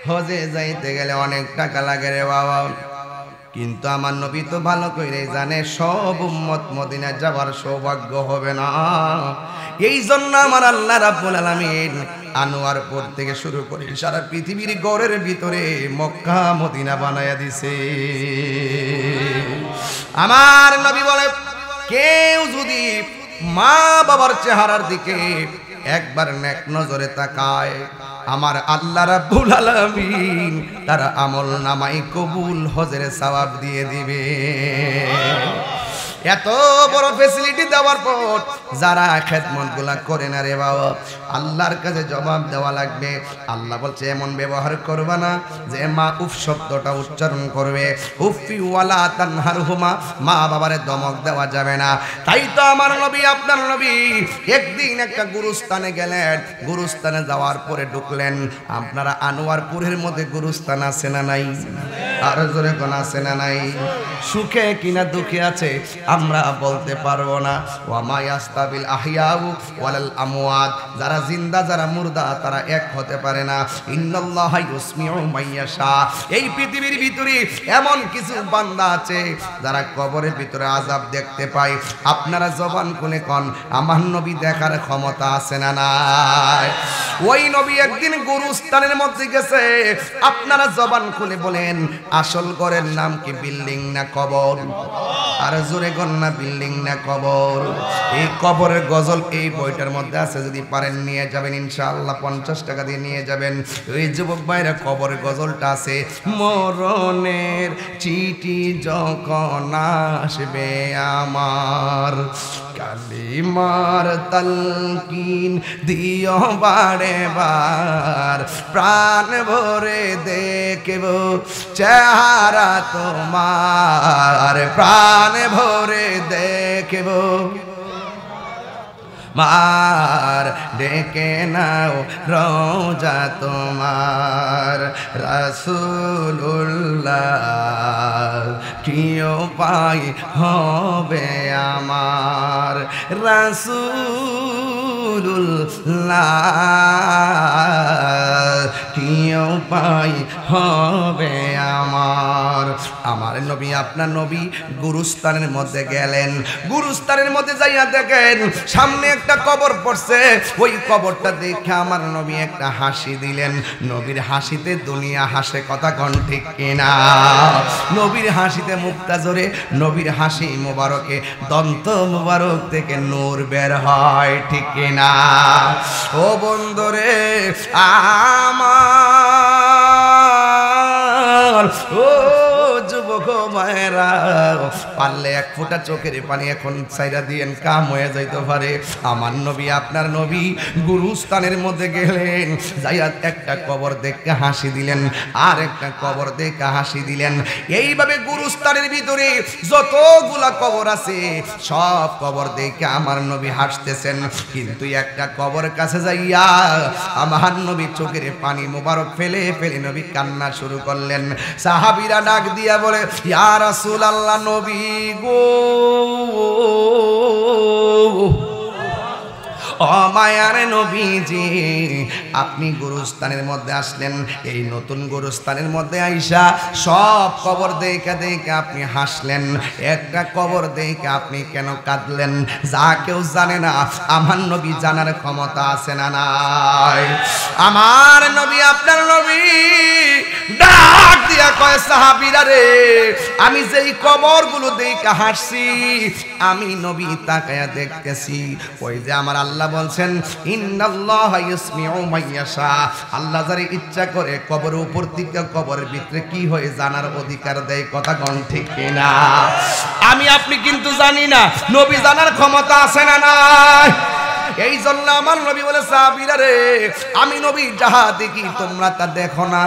হজে যাইতে গেলে অনেক টাকা লাগে রে বাবা। কিন্তু আমার নবী তো ভালো করে জানে সব উম্মত মদিনা যাওয়ার সৌভাগ্য হবে না। এই জন্য আমার আল্লাহ রাব্বুল আলামিন আনোয়ারপুর থেকে শুরু করে সারা পৃথিবীর গড়ের ভিতরে মক্কা মদিনা বানায়া দিছে। আমার নবী বলে, কেউ যদি মা বাবার চেহারার দিকে একবার নেক নজরে তাকায়, আমার আল্লাহ রাব্বুল আলামিন তার আমল নামাই কবুল হজের সওয়াব দিয়ে দিবে। এত বড় ফ্যাসিলিটি দেওয়ার পর যারা খেদমতগুলা করে না রে বাবা, আল্লাহর কাছে জবাব দেওয়া লাগবে। আল্লাহ বলছে এমন ব্যবহার করবা না যে মা উফ শব্দটা উচ্চারণ করবে। উফি ওয়ালা তানহারহুমা, মা বাবারে দমক দেওয়া যাবে না। তাই তো আমার নবী আপনার নবী একদিন একটা গুরুস্থানে গেলেন, গুরুস্থানে যাওয়ার পরে ঢুকলেন। আপনারা আনোয়ারপুরের মধ্যে গুরুস্থান আছে না নাই? আর জোরে কোন আছে না নাই? সুখে কিনা দুঃখে আছে আমরা বলতে পারবো না। ওয়ামা ইয়াস্তাবিল আহইয়াউ ওয়ালাল আমওয়াত, যারা জিন্দা যারা মুর্দা তারা এক হতে পারে না। ইন্নাল্লাহা ইউসমিউ মাইয়াশা, এই পৃথিবীর ভিতরে এমন কিছু বান্দা আছে যারা কবরের ভিতরে আযাব দেখতে পায়। আপনারা জবান খুলে কোন আমার নবী দেখার ক্ষমতা আছে না নাই? ওই নবী একদিন গুরুস্থানের মধ্যে গেছে। আপনারা জবান খুলে বলেন আসল ঘরের নাম কি, বিল্ডিং না কবর? আর জোরে গন্না, বিল্ডিং না কবর? এই কবরের গজল এই বইটার মধ্যে আছে, যদি পারেন নিয়ে যাবেন ইনশাআল্লাহ, 50 টাকা দিয়ে নিয়ে যাবেন। ওই যুবক ভাইরা কবরের গজলটা আছে, মরণের চিঠি যখন আসবে আমার, কালিমার তালকিন দিও বারে বার, প্রাণ ভরে দেখব চেহারা তোমার, প্রাণ ভরে দেখব মার, ডেকে নাও রওজা তোমার, রাসূলুল্লাহ কি উপায় হবে আমার, রাসূলুল্লাহ কি উপায় হবে আমার। আমার নবী আপনার নবী গুরুস্থানের মধ্যে গেলেন। গুরুস্থানের মধ্যে যাইয়া দেখেন সামনে একটা কবর পড়ছে। ওই কবরটা দেখে আমার নবী একটা হাসি দিলেন। নবীর হাসিতে দুনিয়া হাসে, কথা কোন ঠিক কিনা? নবীর হাসিতে মুক্তা জোরে, নবীর হাসি মোবারকে দন্ত মোবারক থেকে নূর বের হয়, ঠিক কিনা? ও বন্ধুরে আমার, ও যুবক মায়েরা, পারলে এক ফোঁটা চোখের পানি এখন ছাইরা দিয়েন, কাম হয়ে যাইতে পারে। আমার নবী আপনার নবী গুরুস্থানের মধ্যে গেলেন, যাইয়া একটা কবর দেখে হাসি দিলেন, আর একটা কবর দেখে হাসি দিলেন। এইভাবে গুরুস্থানের ভিতরে যতগুলা কবর আছে সব কবর দেখে আমার নবী হাসতেছেন। কিন্তু একটা কবর কাছে যাইয়া আমার নবী চোখের পানি মোবারক ফেলে ফেলে নবী কান্না শুরু করলেন। সাহাবীরা ডাক দিয়া বলে, ইয়া রাসূলুল্লাহ, নবী গো, ও মায়ার নবীজি, আপনি গুরুস্থানের মধ্যে আসলেন। এই নতুন গুরুস্থানের মধ্যে আইসা সব কবর দেখে দেখে আপনি হাসলেন, একটা কবর দেখে আপনি কেন কাঁদলেন? যা কেউ জানে না আমার নবী জানার ক্ষমতা আছে না নাই? আমার নবী আপনার নবী ডাক দিয়া কয়, সাহাবীরা রে, আমি যেই কবরগুলো দেখে হাসছি, আমি নবী তাকায়া দেখতেছি। ওই যে আমার আল্লাহ বলছেন, ইন্নাল্লাহা ইউসমিউ মাইয়াশা, আল্লাহ যারে ইচ্ছা করে কবরের উপর থেকে কবরের ভিতরে কি হয় জানার অধিকার দেয়, কথা কোন ঠিক কিনা? আমি আপনি কিন্তু জানি না, নবী জানার ক্ষমতা আছে না নাই? এই জন্য আমার নবী বলে সাহাবীরা রে, আমি নবী যাহা দেখি তোমরা তা দেখো না,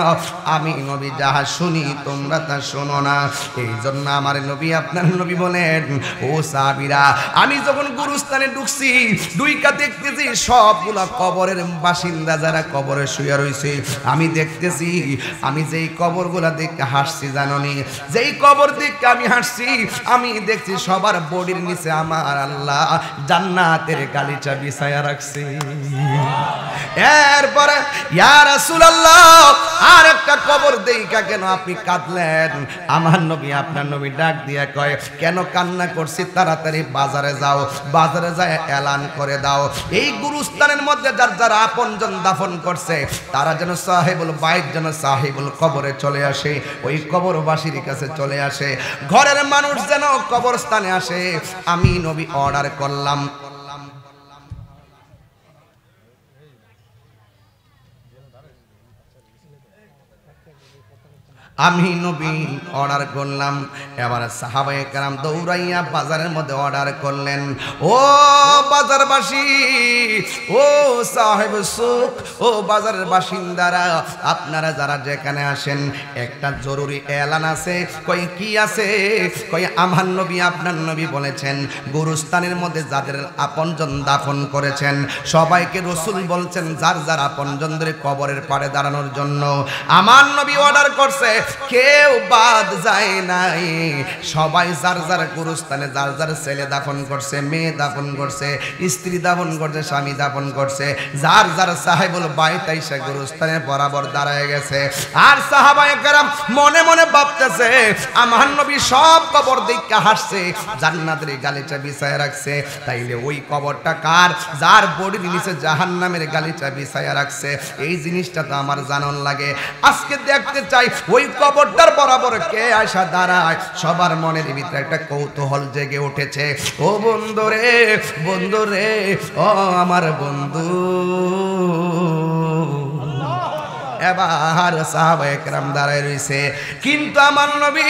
আমি নবী যাহা শুনি তোমরা তা শোনো না। এই জন্য আমার নবী আপনার নবী বলেন, ও সাহাবীরা, আমি যখন গুরুস্থানে ঢুকছি দুইকা দেখতেছি সবগুলা কবরের বাসিন্দা যারা কবরে শুয়ে রয়েছে। আমি দেখতেছি, আমি যেই কবরগুলা দেখে হাসছি জাননি, যেই কবর দেখে আমি হাসছি, আমি দেখছি সবার বডির নিচে আমার আল্লাহ জান্নাতের গালিচা বিছায়া রাখছে। এরপরে ইয়া রাসূলুল্লাহ, আর একটা কবর দেইকা কেন আপনি কাঁদলেন? আমার নবী আপনার নবী ডাক দিয়া কয়, কেন কান্না করছি? তাড়াতাড়ি বাজারে যাও, বাজারে যায় এলান করে দাও, এই গুরুস্থানের মধ্যে যার যারা আপনজন দাফন করছে তারা যেন সাহেবুল বাইত, যেন সাহেবুল কবরে চলে আসে, ওই কবরবাসীর কাছে চলে আসে, ঘরের মানুষ যেন কবরস্থানে আসে। আমি নবী অর্ডার করলাম, আমি নবী অর্ডার করলাম। এবার সাহাবায়ে কেরাম দৌড়াইয়া বাজারের মধ্যে অর্ডার করলেন, ও বাজারবাসী, ও সাহেব সুক, ও বাজারের বাসিন্দারা, আপনারা যারা যেখানে আসেন একটা জরুরি এলান আছে। কই কি আছে? কই আমার নবী আপনার নবী বলেছেন গুরুস্থানের মধ্যে যাদের আপনজন দাফন করেছেন সবাইকে রাসূল বলছেন যার যার আপনজনদের কবরের পাড়ে দাঁড়ানোর জন্য। আমার নবী অর্ডার করছে, কেউ বাদ যায় নাই, সবাই যার যার গুরুস্থানে যার যার ছেলে দাফন করছে, মেয়ে দাফন করছে, স্ত্রী দাফন করছে, স্বামী দাফন করছে, যার যার সাহেবুল বাইত আইসা গুরুস্থানে বরাবর দাঁড়ায় গেছে। আর সাহাবায়ে কেরাম মনে মনে ভাবতেছে আমার নবী সব কবর দেখে হাসছে, জান্নাতের গালিচা বিছায়া রাখছে, তাইলে ওই কবরটা কার? যার বডির নিচে জাহান্নামের গালিচা বিছায়া রাখছে। এই জিনিসটা তো আমার জানার লাগে। আজকে দেখতে চাই ওই কবরটার বরাবর কে আয়সা দাঁড়ায়। সবার মনের ভিতরে একটা কৌতূহল জেগে উঠেছে। ও বন্ধুরে, বন্ধুরে, ও আমার বন্ধু। এবার সাহাবায়ে কেরাম দাঁড়ায় রইছে, কিন্তু আমার নবী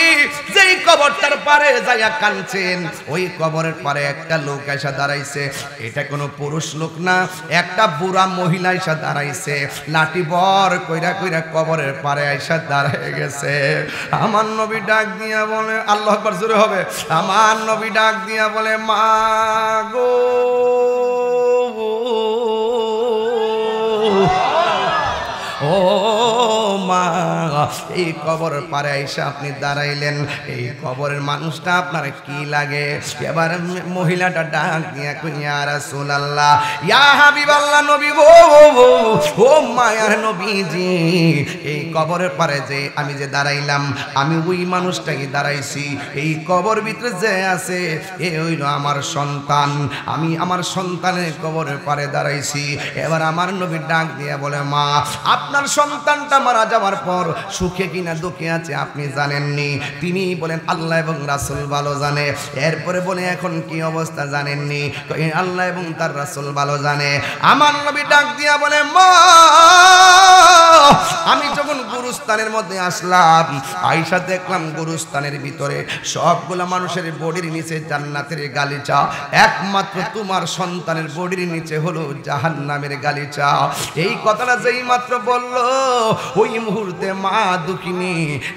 যেই কবরটার পারে যাইয়া কাঁদছেন, ওই কবরের পারে একটা লোক এসে দাঁড়াইছে। এটা কোনো পুরুষ লোক না, একটা বুড়া মহিলা এসে দাঁড়াইছে, লাঠি বর কইরা কইরা কবরের পারে এসে দাঁড়ায় গেছে। আমার নবী ডাক দিয়া বলে, আল্লাহু আকবার জোরে হবে, আমার নবী ডাক দিয়া বলে, মা গো, ও মা, এই কবর পারে এসে আপনি দাঁড়াইলেন, এই কবরের মানুষটা আপনার কি লাগে? এবার মহিলাটা ডাক দিয়া কই, ইয়া রাসূলুল্লাহ, ইয়া হাবিবাল্লাহ, নবী গো, ও মায়ার নবীজি, এই কবরের পারে যে আমি যে দাঁড়াইলাম, আমি ওই মানুষটাকে দাঁড়াইছি, এই কবর ভিতরে যে আছে এ হইল আমার সন্তান, আমি আমার সন্তানের কবরের পারে দাঁড়াইছি। এবার আমার নবী ডাক দিয়া বলে, মা, আপনার সন্তানটা মারা যাওয়ার পর সুখে কিনা দুঃখে আছে আপনি জানেননি? তিনি বলেন আল্লাহ এবং রাসূল ভালো জানে। এরপরে বলে এখন কি অবস্থা জানেননি? আল্লাহ এবং তার রাসূল ভালো জানে। আমার নবী ডাক দিয়া বলে, মা, আমি যখন গুরুস্থানের মধ্যে আসলাম, আয়েশা দেখলাম গুরুস্থানের ভিতরে সবগুলা মানুষের বডির নিচে জান্নাতের গালিচা, একমাত্র তোমার সন্তানের বডির নিচে হলো জাহান্নামের গালিচা। এই কথাটা যেই মাত্র বলল, ওই মুহূর্তে মা দুঃখিনী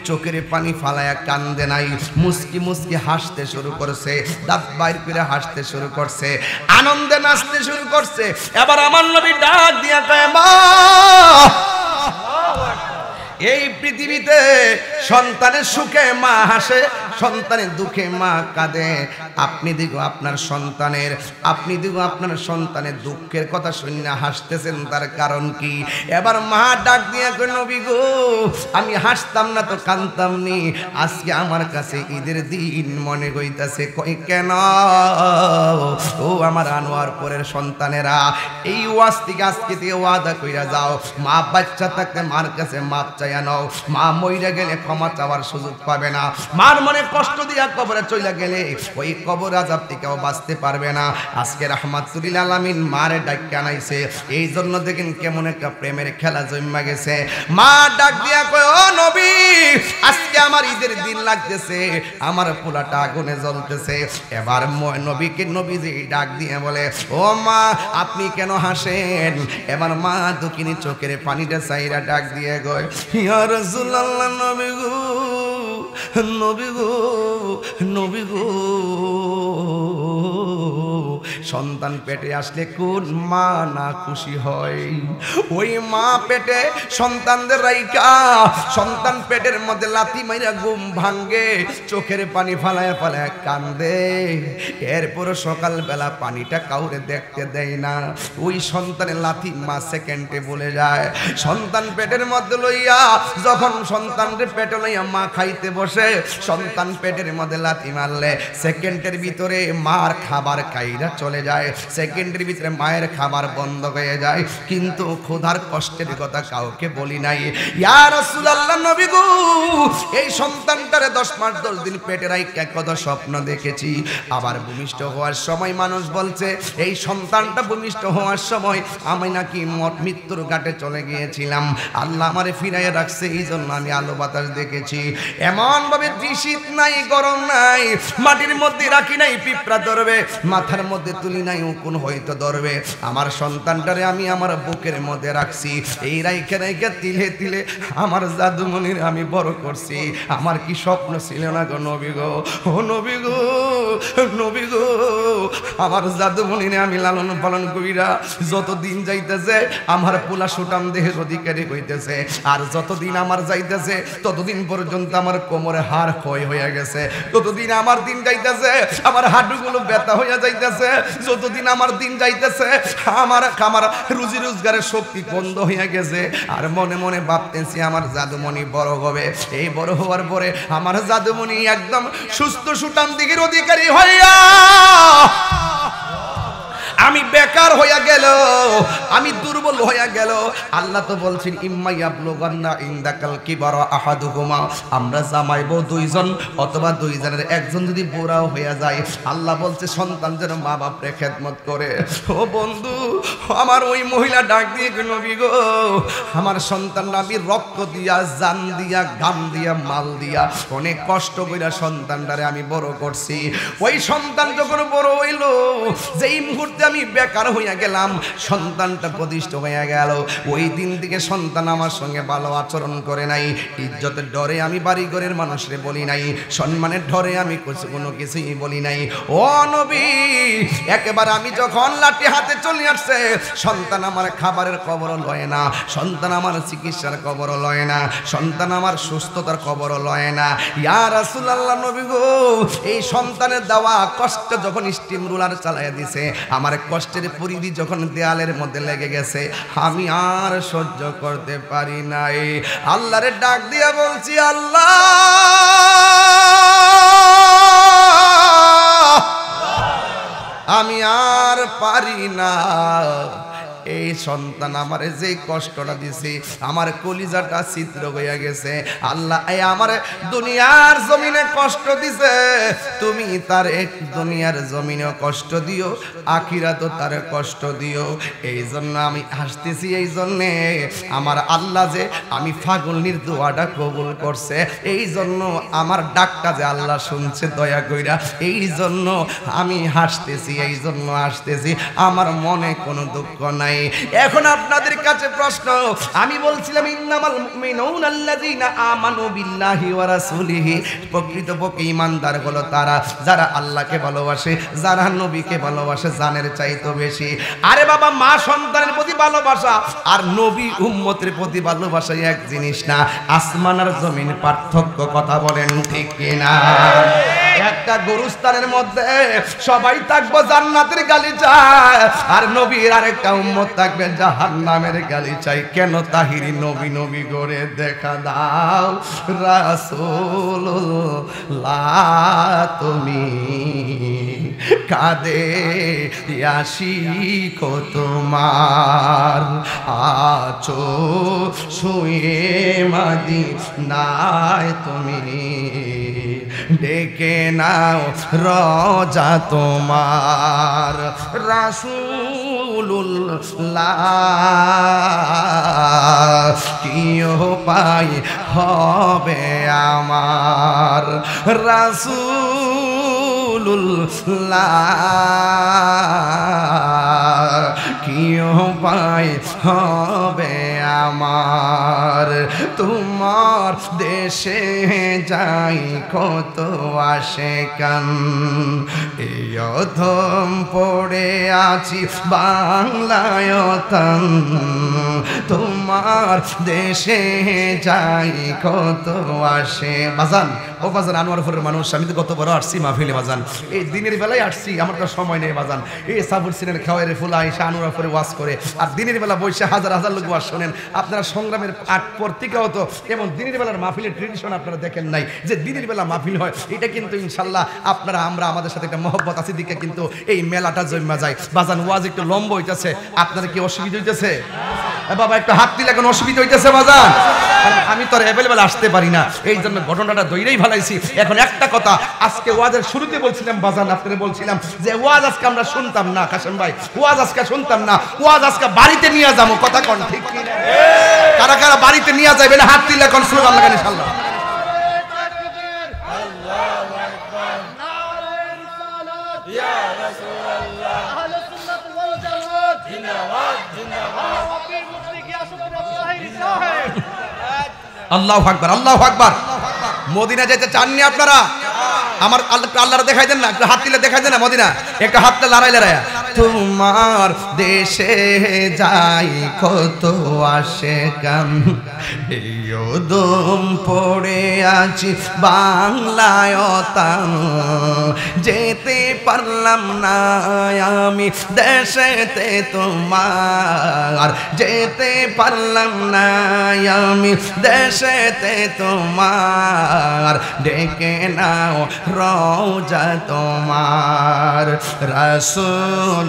চোখের পানি ফালায়া কান্দে নাই, মুস্কি মুস্কি হাসতে শুরু করছে, দাঁত বাইর করে হাসতে শুরু করছে, আনন্দে নাচতে শুরু করছে। এবার আমার নবী ডাক দিয়া কয়, মা, এই পৃথিবীতে সন্তানের সুখে মা হাসে, সন্তানের দুঃখে মা কাঁদে। আপনি দেখো আপনার সন্তানের, আপনি দেখো আপনার সন্তানের দুঃখের কথা শুনে হাসতেছেন, তার কারণ কি? এবার মা ডাক দিয়ে কই, নবী গো, আমি হাসতাম না তো কাঁদতাম নি, আজকে আমার কাছে ঈদের দিন মনে হইতাছে। কই কেন? ও আমার আনোয়ারপুরের সন্তানেরা, এই ওয়াজ থেকে আজকে থেকে ওয়াদা কইরা যাও, মা বাচ্চা থাকতে মার কাছে মাপ চাইয়া নাও, মা মইরা গেলে ক্ষমা চাওয়ার সুযোগ পাবে না। মার মনে কষ্ট দিয়া কবরে চলে গেলে ওই কবর আযাব থেকেও বাঁচতে পারবে না। আজকে রাহমাতুল লিল আলামিন মারে ডাক আনাইছে, এই জন্য দেখেন কেমন একটা প্রেমের খেলা জন্মা গেছে। মা ডাক দিয়া কয়, ও নবী, আজকে আমার ঈদের দিন লাগতেছে, আমার পোলাটা আগুনে জ্বলতেছে। এবার নবীকে নবীজি ডাক দিয়ে বলে, ও মা আপনি কেন হাসেন? এবার মা দুঃখিনী চোখের পানিটা চাইরা ডাক দিয়ে গয়, ইয়া রাসূলুল্লাহ, নবী গো, নবী গো, নবী গো, সন্তান পেটে আসলে কোন মা না খুশি হয়? ওই মা পেটে সন্তানদের রাইকা সন্তান পেটের মধ্যে লাথি মাইরা ঘুম ভাঙ্গে, চোখের পানি ফালায় ফালায় কান্দে, এরপর সকালবেলা পানিটা কাউরে দেখতে দেয় না। ওই সন্তানের লাথি মা সেকেন্ডে বলে যায়। সন্তান পেটের মধ্যে লইয়া যখন সন্তানের পেটে লইয়া মা খাইতে বসে, সন্তান পেটের মধ্যে লাথি মারলে সেকেন্ডের ভিতরে মার খাবার খাইরা চলে যায়, সেকেন্ডের ভিতরে মায়ের খাবার বন্ধ হয়ে যায়। কিন্তু ক্ষুধার কষ্টের কথা কাউকে বলি নাই। ইয়া রাসূলুল্লাহ, নবী গো, এই সন্তানটারে 10 মাস 10 দিন পেটে রাইখা কত স্বপ্ন দেখেছি। আবার ভূমিষ্ঠ হওয়ার সময় মানুষ বলছে এই সন্তানটা ভূমিষ্ঠ হওয়ার সময় আমি নাকি মৃত্যুর ঘাটে চলে গিয়েছিলাম, আল্লাহ আমারে ফিরাইয়া রাখছে, এই জন্য আমি আলো বাতাস দেখেছি। এমন ভাবে শীত নাই, গরম নাই, মাটির মধ্যে রাখি নাই পিঁপড়া ধরবে, মাথার মধ্যে তুলি নাই উকুন হয়তো ধরবে। আমার সন্তানটারে আমি আমার বুকের মধ্যে রাখছি, এই রাইখে রাইখে তিলে তিলে আমার জাদুমণির আমি বড় করছি। আমার কি স্বপ্ন ছিল না গো নবী গো, ও নবী গো, নবী গো, আমার জাদুমণিরে আমি লালন পালন কইরা যতদিন যাইতেছে আমার পোলা সুটাম দেহের অধিকারী হইতেছে, আর যতদিন আমার যাইতেছে ততদিন পর্যন্ত আমার কোমরে হাড় ক্ষয় হয়ে গেছে, ততদিন আমার দিন যাইতেছে আমার হাঁটুগুলো ব্যথা হইয়া যাইতেছে, যতদিন আমার দিন যাইতেছে আমার রুজি রোজগারের শক্তি বন্ধ হইয়া গেছে। আর মনে মনে ভাবতেছি আমার জাদুমণি বড় হবে, এই বড় হওয়ার পরে আমার জাদুমণি একদম সুস্থ সুঠাম দিকের অধিকারী হইয়া আমি বেকার হইয়া গেল, আমি দুর্বল হইয়া গেল। আল্লাহ তো বলছেন ইম্মা ইয়াবলুগান্না ইনদাকাল কিবারা আহাদুহুমা, আমরা জামাই বউ দুইজন অথবা দুইজনের একজন যদি বুড়াও হইয়া যায়, আল্লাহ বলছে সন্তান যেন মা বাপরে খেদমত করে। ও বন্ধু, আমার ওই মহিলা ডাক দিয়ে নবী গো, আমার সন্তানরা আমি রক্ত দিয়া, জান দিয়া, গাম দিয়া, মাল দিয়া অনেক কষ্ট কইরা সন্তানটারে আমি বড় করছি। ওই সন্তান যখন বড় হইল, যেই মুহূর্তে আমি বেকার হইয়া গেলাম, সন্তানটা প্রতিষ্ঠিত হইয়া গেল, ওই দিন থেকে সন্তান আমার সঙ্গে ভালো আচরণ করে নাই। ইজ্জতের ডরে আমি বাড়ি ঘরের মানুষরে বলি নাই, সম্মানের ডরে আমি কোনো কিছুই বলি নাই। ও নবী, একেবারে আমি যখন লাঠি হাতে চলে আসছে, সন্তান আমার খাবারের খবর লয় না, সন্তান আমার চিকিৎসার খবর লয় না, সন্তান আমার সুস্থতার খবর লয় না। ইয়া রাসূলুল্লাহ, নবী গো, এই সন্তানের দেওয়া কষ্ট যখন স্টিম রুলার চালাইয়া দিছে, আমার কষ্টের পরিধি যখন দেয়ালের মধ্যে লেগে গেছে, আমি আর সহ্য করতে পারি নাই। আল্লাহরে ডাক দিয়া বলছি, আল্লাহ আমি আর পারি না, এই সন্তান আমারে যে কষ্টটা দিছে, আমার কলিজাটা ছিদ্র হইয়া গেছে। আল্লাহ আমার দুনিয়ার জমিনে কষ্ট দিছে, তুমি তার এক দুনিয়ার জমিনেও কষ্ট দিও, আখিরাতেও তার কষ্ট দিও। এই জন্য আমি হাসতেছি, এই জন্যে আমার আল্লাহ যে আমি ফাগুলনির দোয়াটা কবুল করছে, এই জন্য আমার ডাকটা যে আল্লাহ শুনছে দয়া কইরা, এই জন্য আমি হাসতেছি, এই জন্য হাসতেছি, আমার মনে কোনো দুঃখ নাই। এখন আপনাদের কাছে প্রশ্ন, আমি বলছিলাম ইন্নামাল মুমিনুনা আল্লাযীনা আমানু বিল্লাহি ওয়া রাসূলিহি, প্রকৃতপক্ষে ঈমানদার হলো তারা যারা আল্লাহকে ভালোবাসে, যারা নবীকে ভালোবাসে জানের চাইতে বেশি। আরে বাবা, মা সন্তানের প্রতি ভালোবাসা আর নবী উম্মতের প্রতি ভালোবাসা এক জিনিস না, আসমান আর জমিন পার্থক্য, কথা বলেন ঠিক কিনা? একটা গরুস্থানের মধ্যে সবাই থাকবো জান্নাতের গালিচায়, আর নবীর আরেকটা উম্মত থাকবে জাহান্নামের গালিচায়। কেন তাহিরি নবী নবী করে দেখা দাও রাসূলুল্লাহ, তুমি কাঁদে আশিক তোমার, আছো শুয়ে মাদিনায় তুমি ডেকে নাও রোজা তোমার রাসূলুল্লাহ কি উপায় হবে আমার রাসূলুল্লাহ কি উপায় হবে আমার তোমার দেশে যাই কত আশেকান এই অধম পড়ে আছি বাংলায় তান তোমার দেশে যাই কত আসে বাজান ও বাজান আনোয়ারপুরের মানুষ আমি তো কত বড় আসছি মাহফিলে বাজান এই দিনের বেলায় আসছি আমার তো সময় নেই বাজান এই সাবুর সিনের খাওয়ারে ফুলা এসে আনোয়ারপুরে ওয়াজ করে আর দিনের বেলা বসে হাজার হাজার লোক ওয়াজ শোনেন আপনারা সংগ্রামের আট পত্রিকা হতো এবং দিনের বেলার মাহফিলের ট্রেডিশন আপনারা দেখেন নাই যে দিনের বেলা মাহফিল হয় এটা কিন্তু ইনশাল্লাহ আপনারা আমরা আমাদের সাথে একটা মহব্বত আছে দিকে কিন্তু এই মেলাটা জমা যায় বাজান ওয়াজ একটু লম্বা হইতেছে আপনারা কি অসুবিধা হইতেছে বাবা একটু হাত দিলে এখন অসুবিধা হইতেছে বাজান আমি তো আর অ্যাভেলেবেল আসতে পারি না এই জন্য ঘটনাটা দইরেই ভালাইছি এখন একটা কথা আজকে ওয়াজের শুরুতে বলছিলাম বাজান আপনারা বলছিলাম যে ওয়াজ আজকে আমরা শুনতাম না কাশেম ভাই ওয়াজ আজকে শুনতাম না ওয়াজ আজকে বাড়িতে নিয়ে যাবো কথা কোন ঠিক কি না কারা কারা বাড়িতে নিয়ে যাবেন হাত দিলে কোন স্লোগান লাগান ইনশাআল্লাহ আল্লাহু আকবার আল্লাহু আকবার মদিনা যেতে চাননি আপনারা আমার আল্লাহর দেখাই দেন না একটু হাত দিলে দেখাই দেন না মদিনা একটা হাতটা লড়াই লড়াইয়া তোমার দেশে যাই কত আশেকান এই দম পড়ে আছি বাংলায় তান যেতে পারলাম না আমি দেশেতে তোমার যেতে পারলাম না আমি দেশেতে তোমার ডেকে নাও রোজা তোমার রাসূলুল্লাহ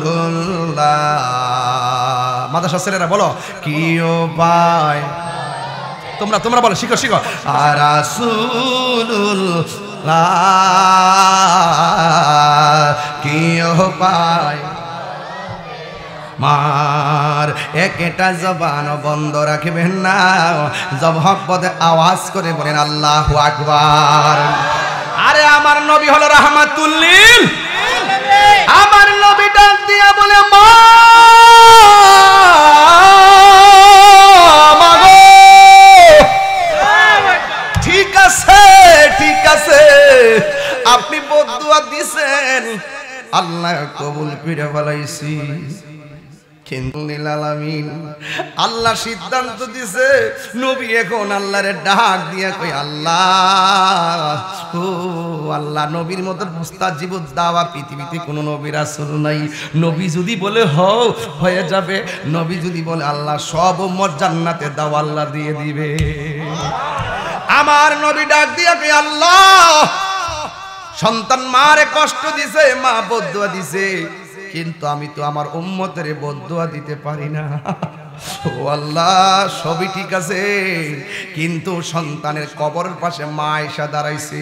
মাদ্রাসা ছেলেরা বলো কি উপায় তোমরা বলো শিখো শিখো আর রাসূলুল্লাহ কি উপায় মার একটা জবান বন্ধ রাখবেন না জব হকপদে আওয়াজ করে বলেন আল্লাহু আকবার আরে আমার নবী হলো রাহমাতুল লিল আমার নবী ডাক দিয়া বলে মা মাগো ঠিক আছে আপনি বদদুয়া দিবেন আল্লাহ কবুল করে ফলাইছি কিন্তু আল্লাহ সিদ্ধান্ত দিছে নবী এখন আল্লাহরে ডাক দিয়া কই আল্লাহ ও আল্লাহ নবীর মতো মুস্তাজিব দাওয়া পৃথিবীতে কোনো নবী রাসূল নাই নবী যদি বলে হয়ে যাবে নবী যদি বলে আল্লাহ সব উম্মত জান্নাতে দাও আল্লাহ দিয়ে দিবে আমার নবী ডাক দিয়া কই আল্লাহ সন্তান মারে কষ্ট দিছে মা বদদুয়া দিছে কিন্তু আমি তো আমার উম্মতের বদদুয়া দিতে পারি না ও আল্লাহ সবই ঠিক আছে কিন্তু সন্তানের কবরের পাশে মা এসে দাঁড়াইছে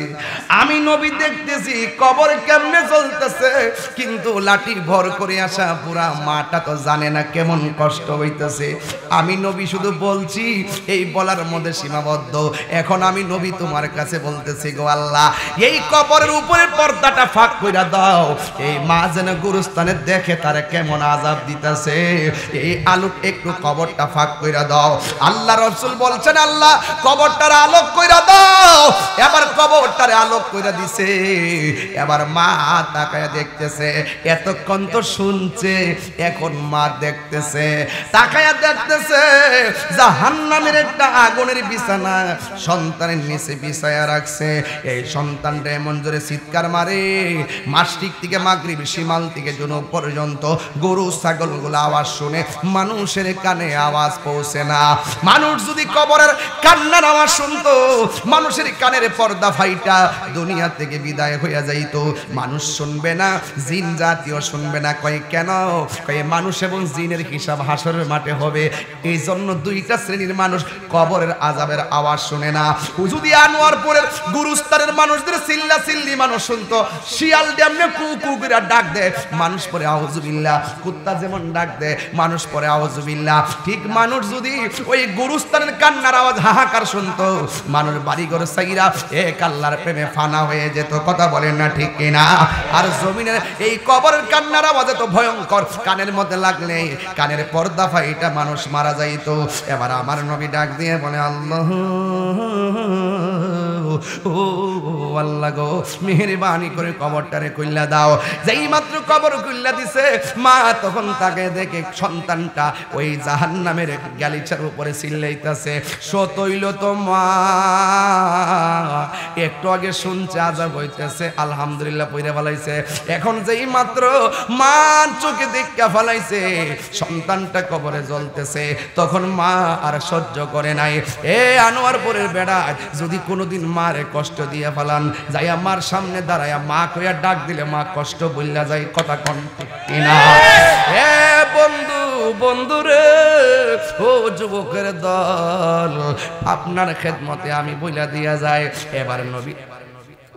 আমি নবী দেখতেছি কবর কেমনে চলতেছে কিন্তু লাঠি ভর করে আসা পুরা মাটা তো জানে না কেমন কষ্ট হইতেছে আমি নবী শুধু বলছি এই বলার মধ্যে সীমাবদ্ধ এখন আমি নবী তোমার কাছে বলতেছি গো আল্লাহ এই কবরের উপরে পর্দাটা ফাঁক কইরা দাও এই মা যেন গুরুস্থানে দেখে তারে কেমন আযাব দিতেছে এই আলোক একটু কবরটা ফাঁক কইরা দাও আল্লাহ রাসূল বলছেন আল্লাহ কবরটার আলোক কইরা দাও এবার কবরটারে আলোক কইরা দিছে এবার মা তাকায়া দেখতেছে এতক্ষণ তো শুনছে এখন মা দেখতেছে তাকায়া দেখতেছে জাহান্নামের একটা আগুনের বিছানা সন্তানের নিচে বিছায়া রাখছে এই সন্তানটা এমন জোরে চিৎকার মারে মাসরিক থেকে মাগরিব শিমাল থেকে জুনুব পর্যন্ত গরু ছাগলগুলো আওয়াজ শুনে মানুষের কান কানে আওয়াজ পৌঁছে না। মানুষ যদি কবরের কান্নার আওয়াজ শুনতো, মানুষের কানের পর্দা ফাইটা দুনিয়া থেকে বিদায় হইয়া যাইতো। মানুষ শুনবে না, জিন জাতীয় শুনবে না। কয় কেন? কয় মানুষ এবং জিনের হিসাব হাসরের মাঠে হবে, এই জন্য দুইটা শ্রেণীর মানুষ কবরের আযাবের আওয়াজ শুনে না। যদি আনোয়ারপুরের গুরুস্তানের মানুষদের চিল্লা চিল্লি মানুষ শুনতো, শিয়াল যেমনে কু কু করে ডাক দেয় মানুষ পরে আউযুবিল্লাহ, কুত্তা যেমন ডাক দেয় মানুষ পরে আউযুবিল্লাহ, ঠিক মানুষ যদি ওই গুরুস্তানের কান্নার আওয়াজ হাহাকার শুনতো, মানুষ বাড়িঘর সাইরা এক আল্লাহর প্রেমে ফানা হয়ে যেত। কথা বলেন না ঠিক কিনা? আর জমিনের এই কবরের কান্নার আওয়াজ এত ভয়ঙ্কর, কানের মধ্যে লাগলে কানের পর্দা ফাইটা মানুষ মারা যাইতো। এবার আমার নবী ডাক দিয়ে বলে, আল্লাহ ও আল্লাহ গো, মেহেরবানি করে কবরটারে কইল্লা দাও। যেই মাত্র কবর কইল্লা দিছে, মা তখন তাকে দেখে সন্তানটা ওই জাহান্নামের গালিচার উপরে চিল্লাইতেছে, সতইল তো মা একটু আগে শুনছে আযাব হইতেছে, আলহামদুলিল্লাহ পইরা ফেলাইছে। এখন যেই মাত্র মা চোখে দেখা ফেলাইছে সন্তানটা কবরে জ্বলতেছে, তখন মা আর সহ্য করে নাই। এ আনোয়ারপুরের বেড়া, যদি কোনোদিন মারে কষ্ট দিয়ে ফেলান, যাইয়া মার সামনে দাঁড়ায়া মা কইয়া ডাক দিলে মা কষ্ট বইলা যায়। কথা কোন কিনা? এ বন্ধু, বন্ধুরে, ও যুবকের দল, আপনার খেদমতে আমি বইলা দিয়া যায়।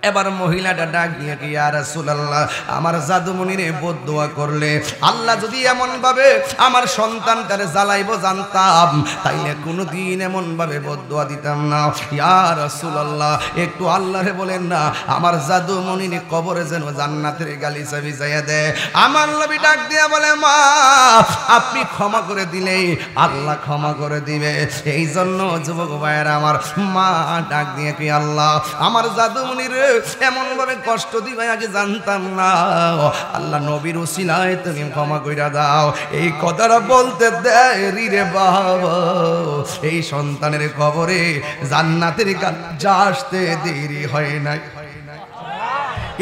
এবার মহিলাটা ডাক দিয়ে কি, ইয়া রাসূলুল্লাহ, আমার জাদুমণিরে বদদুয়া করলে আল্লাহ যদি এমন ভাবে আমার সন্তানটারে জ্বালাইবো জানতাম, তাইলে কোনোদিন এমন ভাবে বদদুয়া দিতাম না। ইয়া রাসূলুল্লাহ, একটু আল্লাহরে বলেন না আমার জাদুমণিরে কবরে যেন জান্নাতের গালিচা বিছাইয়া দেয়। আমার নবী ডাক দিয়া বলে, মা আপনি ক্ষমা করে দিলেই আল্লাহ ক্ষমা করে দিবে। এই জন্য যুবক ভাইয়েরা আমার, মা ডাক দিয়ে কি, আল্লাহ আমার জাদুমণিরে এমন ভাবে কষ্ট দিবে আগে জানতাম না, আল্লাহ নবীর উসিলায় তুমি ক্ষমা কইরা দাও। এই কথাটা বলতে দেরি রে বাবা, এই সন্তানের কবরে জান্নাতের গালিচা আসতে দেরি হয় নাই।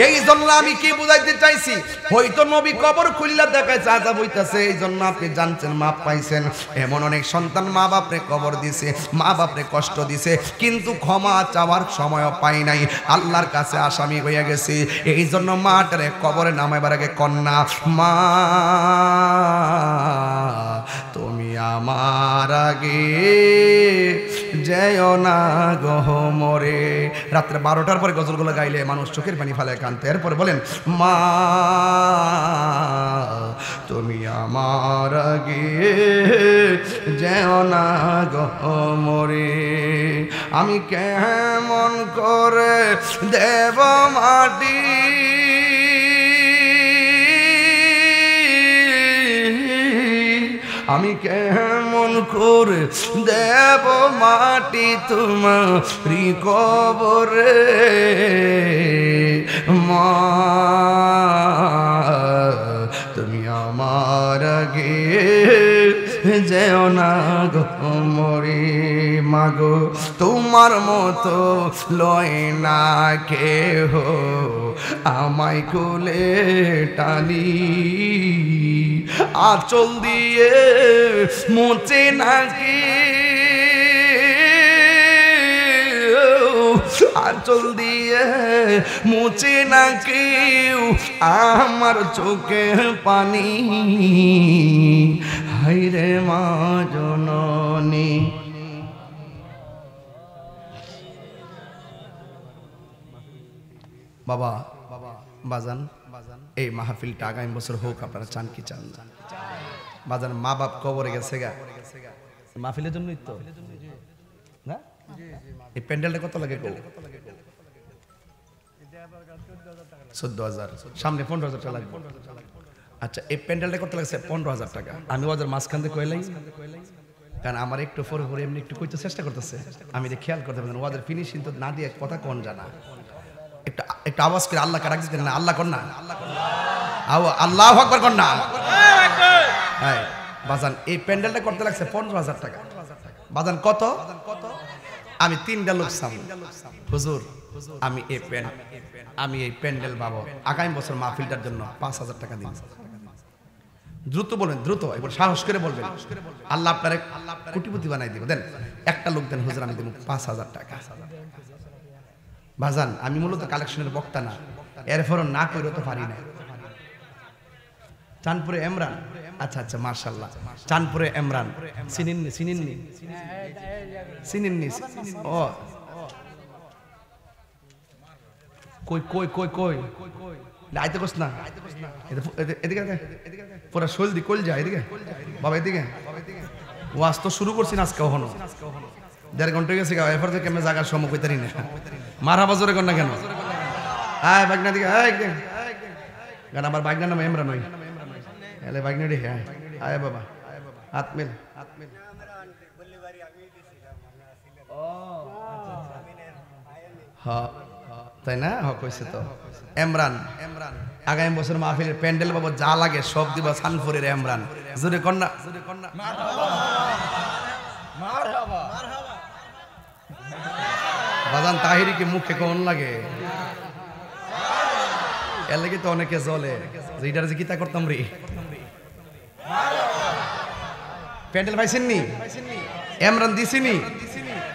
এই জন্য আমি কি বুঝাইতে চাইছি, হয়তো নবী কবর খুললা দেখাইছে আযাব হইতাছে, এই জন্য আপনি জানছেন মাপ পাইছেন। এমন অনেক সন্তান মা বাপরে কবর দিছে, মা বাপরে কষ্ট দিছে, কিন্তু ক্ষমা চাওয়ার সময়ও পাই নাই, আল্লাহর কাছে আসামি হইয়া গেছে। এই জন্য মাটারে কবরে নামাইবার আগে কন্যা, মা তুমি আমার আগে যেও না গো মরে। রাত্রে 12টার পরে গজলগুলো গাইলে মানুষ চোখের পানি ফেলায় কানতে। এরপরে বলেন, মা তুমি আমার আগে যেও না গো মরে। আমি কেমন করে দেব মাটি আমি কেমন করে দেব মাটি তোমারি কবরে, মা তুমি আমার আগে যেও না গো মরে। মাগো তোমার মতো লয় না কেহ আমায় কোলে টানি, আঁচল দিয়ে মোচে নাকি, আঁচল দিয়ে মুছে না কেউ আমার চোখে পানি, হায়রে মা জননী। বাবা বাজান, এই মাহফিলটা আগামী বছর হোক, আপনারা চান কি চান না? বাজান মা বাপ কবরে গেছে গা, মাহফিলের জন্যই তো না। এই প্যান্ডেলটা কত লাগে? 14,000, সামনে 15,000 টাকা লাগবে। আচ্ছা, এই প্যান্ডেলটা কত লাগছে? 15,000 টাকা। আমি ওদের মাঝখান দিয়ে কইলাই, কারণ আমার একটু পরে পরে এমনি একটু কইতে চেষ্টা করতেছে, আমি এটা খেয়াল করতে পারি। ওদের ফিনিশিং তো না দিয়ে কথা কোন জানা, একটা আওয়াজ করে আল্লাহ কারাক দিতেন না, আল্লাহ কর না, আল্লাহু আকবার কর না। হ্যাঁ বাজান, এই প্যান্ডেলটা করতে লাগছে 15,000 টাকা। বাজান কত? আমি 3টা লোক সামনে, হুজুর আমি এই প্যান্ডেল বাবদ আগামী বছর মাহফিলটার জন্য 5,000 টাকা দিন। দ্রুত বলবেন, দ্রুত, এবার সাহস করে বলবেন। আল্লাহ আপনার কোটিপতি বানাই দিব। দেন একটা লোক দেন, হুজুর আমি দেব 5,000 টাকা। বাজান আমি মূলত কালেকশনের বক্তা না, এরপরও না করেও তো পারি না। চাঁদপুরে এমরান, আচ্ছা আচ্ছা মাশাআল্লাহ, চাঁদপুরে এমরান চিনেননি? চিনেননি? চিনেননি? ও কই কই কই কই লাইতে কস না, এদিকে পুরা শোল দি কল যায় এদিকে বাবা, এদিকে ওয়াজ তো শুরু করছি না আজকে, কখনো 1.5 ঘন্টা গেছে, এরপর থেকে কেমন জায়গার সময় কইতারি না। মারহাবা জোরে কর না কেন? আয় বাগনা দিকে, গান আমার বাগনার নাম এমরান নয়, এলে বাগনা রে। হ্যাঁ আয় বাবা, আতমিল হ্যাঁ তাই না? হ কইছে তো এমরান। আগামী বছর মাহফিলের প্যান্ডেল বাবদ যা লাগে সব দিব সানফুরের এমরান। জোরে কন্যা বাজান তাহিরিকে মুখে কোন লাগে, এর লাগে তো অনেকে জ্বলে যে এটার যে গীতা করতাম রে। প্যান্ডেল পাইছেননি? এমরান দিছিনি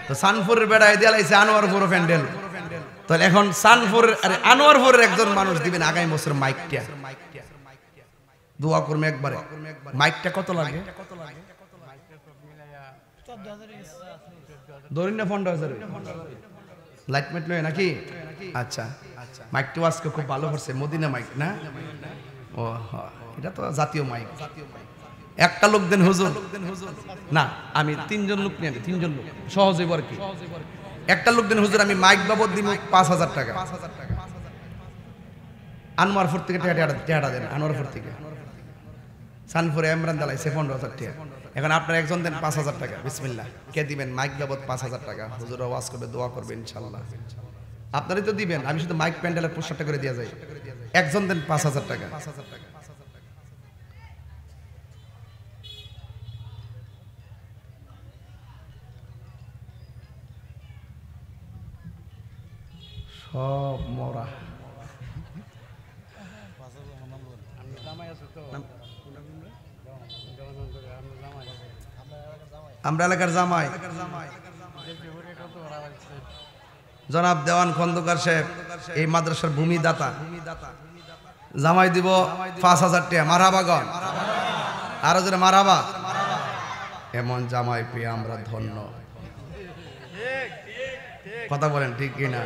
তো সানফুরের বেড়ায় দিয়ে লাইছে আনোয়ারপুর প্যান্ডেল। তাহলে এখন সানফুরের আনোয়ারপুরের একজন মানুষ দিবেন আগামী বছর মাইকটা, দোয়া করবে একবারে। মাইকটা কত লাগে? ধরিন না 15,000 লাইট মাইট লয় নাকি? আচ্ছা মাইকটা আজকে খুব ভালো করছে, মদিনা মাইক না? ও হ্যাঁ, এটা তো জাতীয় মাইক। একটা লোক দেন হুজুর, না আমি 3 জন লোক নিয়ে, 3 জন লোক সহজ হইব আর কি। একটা লোক দেন হুজুর আমি মাইক বাবদ দিব 5,000 টাকা। আনোয়ারপুর থেকে টাকা দেন, আনোয়ারপুর থেকে সানপুরে এমরান দালাইছে 15,000 টাকা। এখন আপনার একজন দেন 5,000 টাকা, বিসমিল্লাহ। কে দিবেন? মাইক বাবদ 5,000 টাকা। হুজুর আওয়াজ করবে, দোয়া করবে ইনশাআল্লাহ। আপনারই তো দিবেন, আমি শুধু মাইক প্যান্ডেলের পোস্টারটা করে দিয়ে যাই। একজন দেন 5,000 টাকা। সব মরা আমরা এলাকার জামাই জনাব দেওয়ান খন্দকার সাহেব, এই মাদ্রাসার ভূমিদাতা, জামাই দিব 5,000 টাকা। মারহাবা গণ, আরো জোরে মারহাবা। এমন জামাই পেয়ে আমরা ধন্য। কথা বলেন ঠিক কিনা?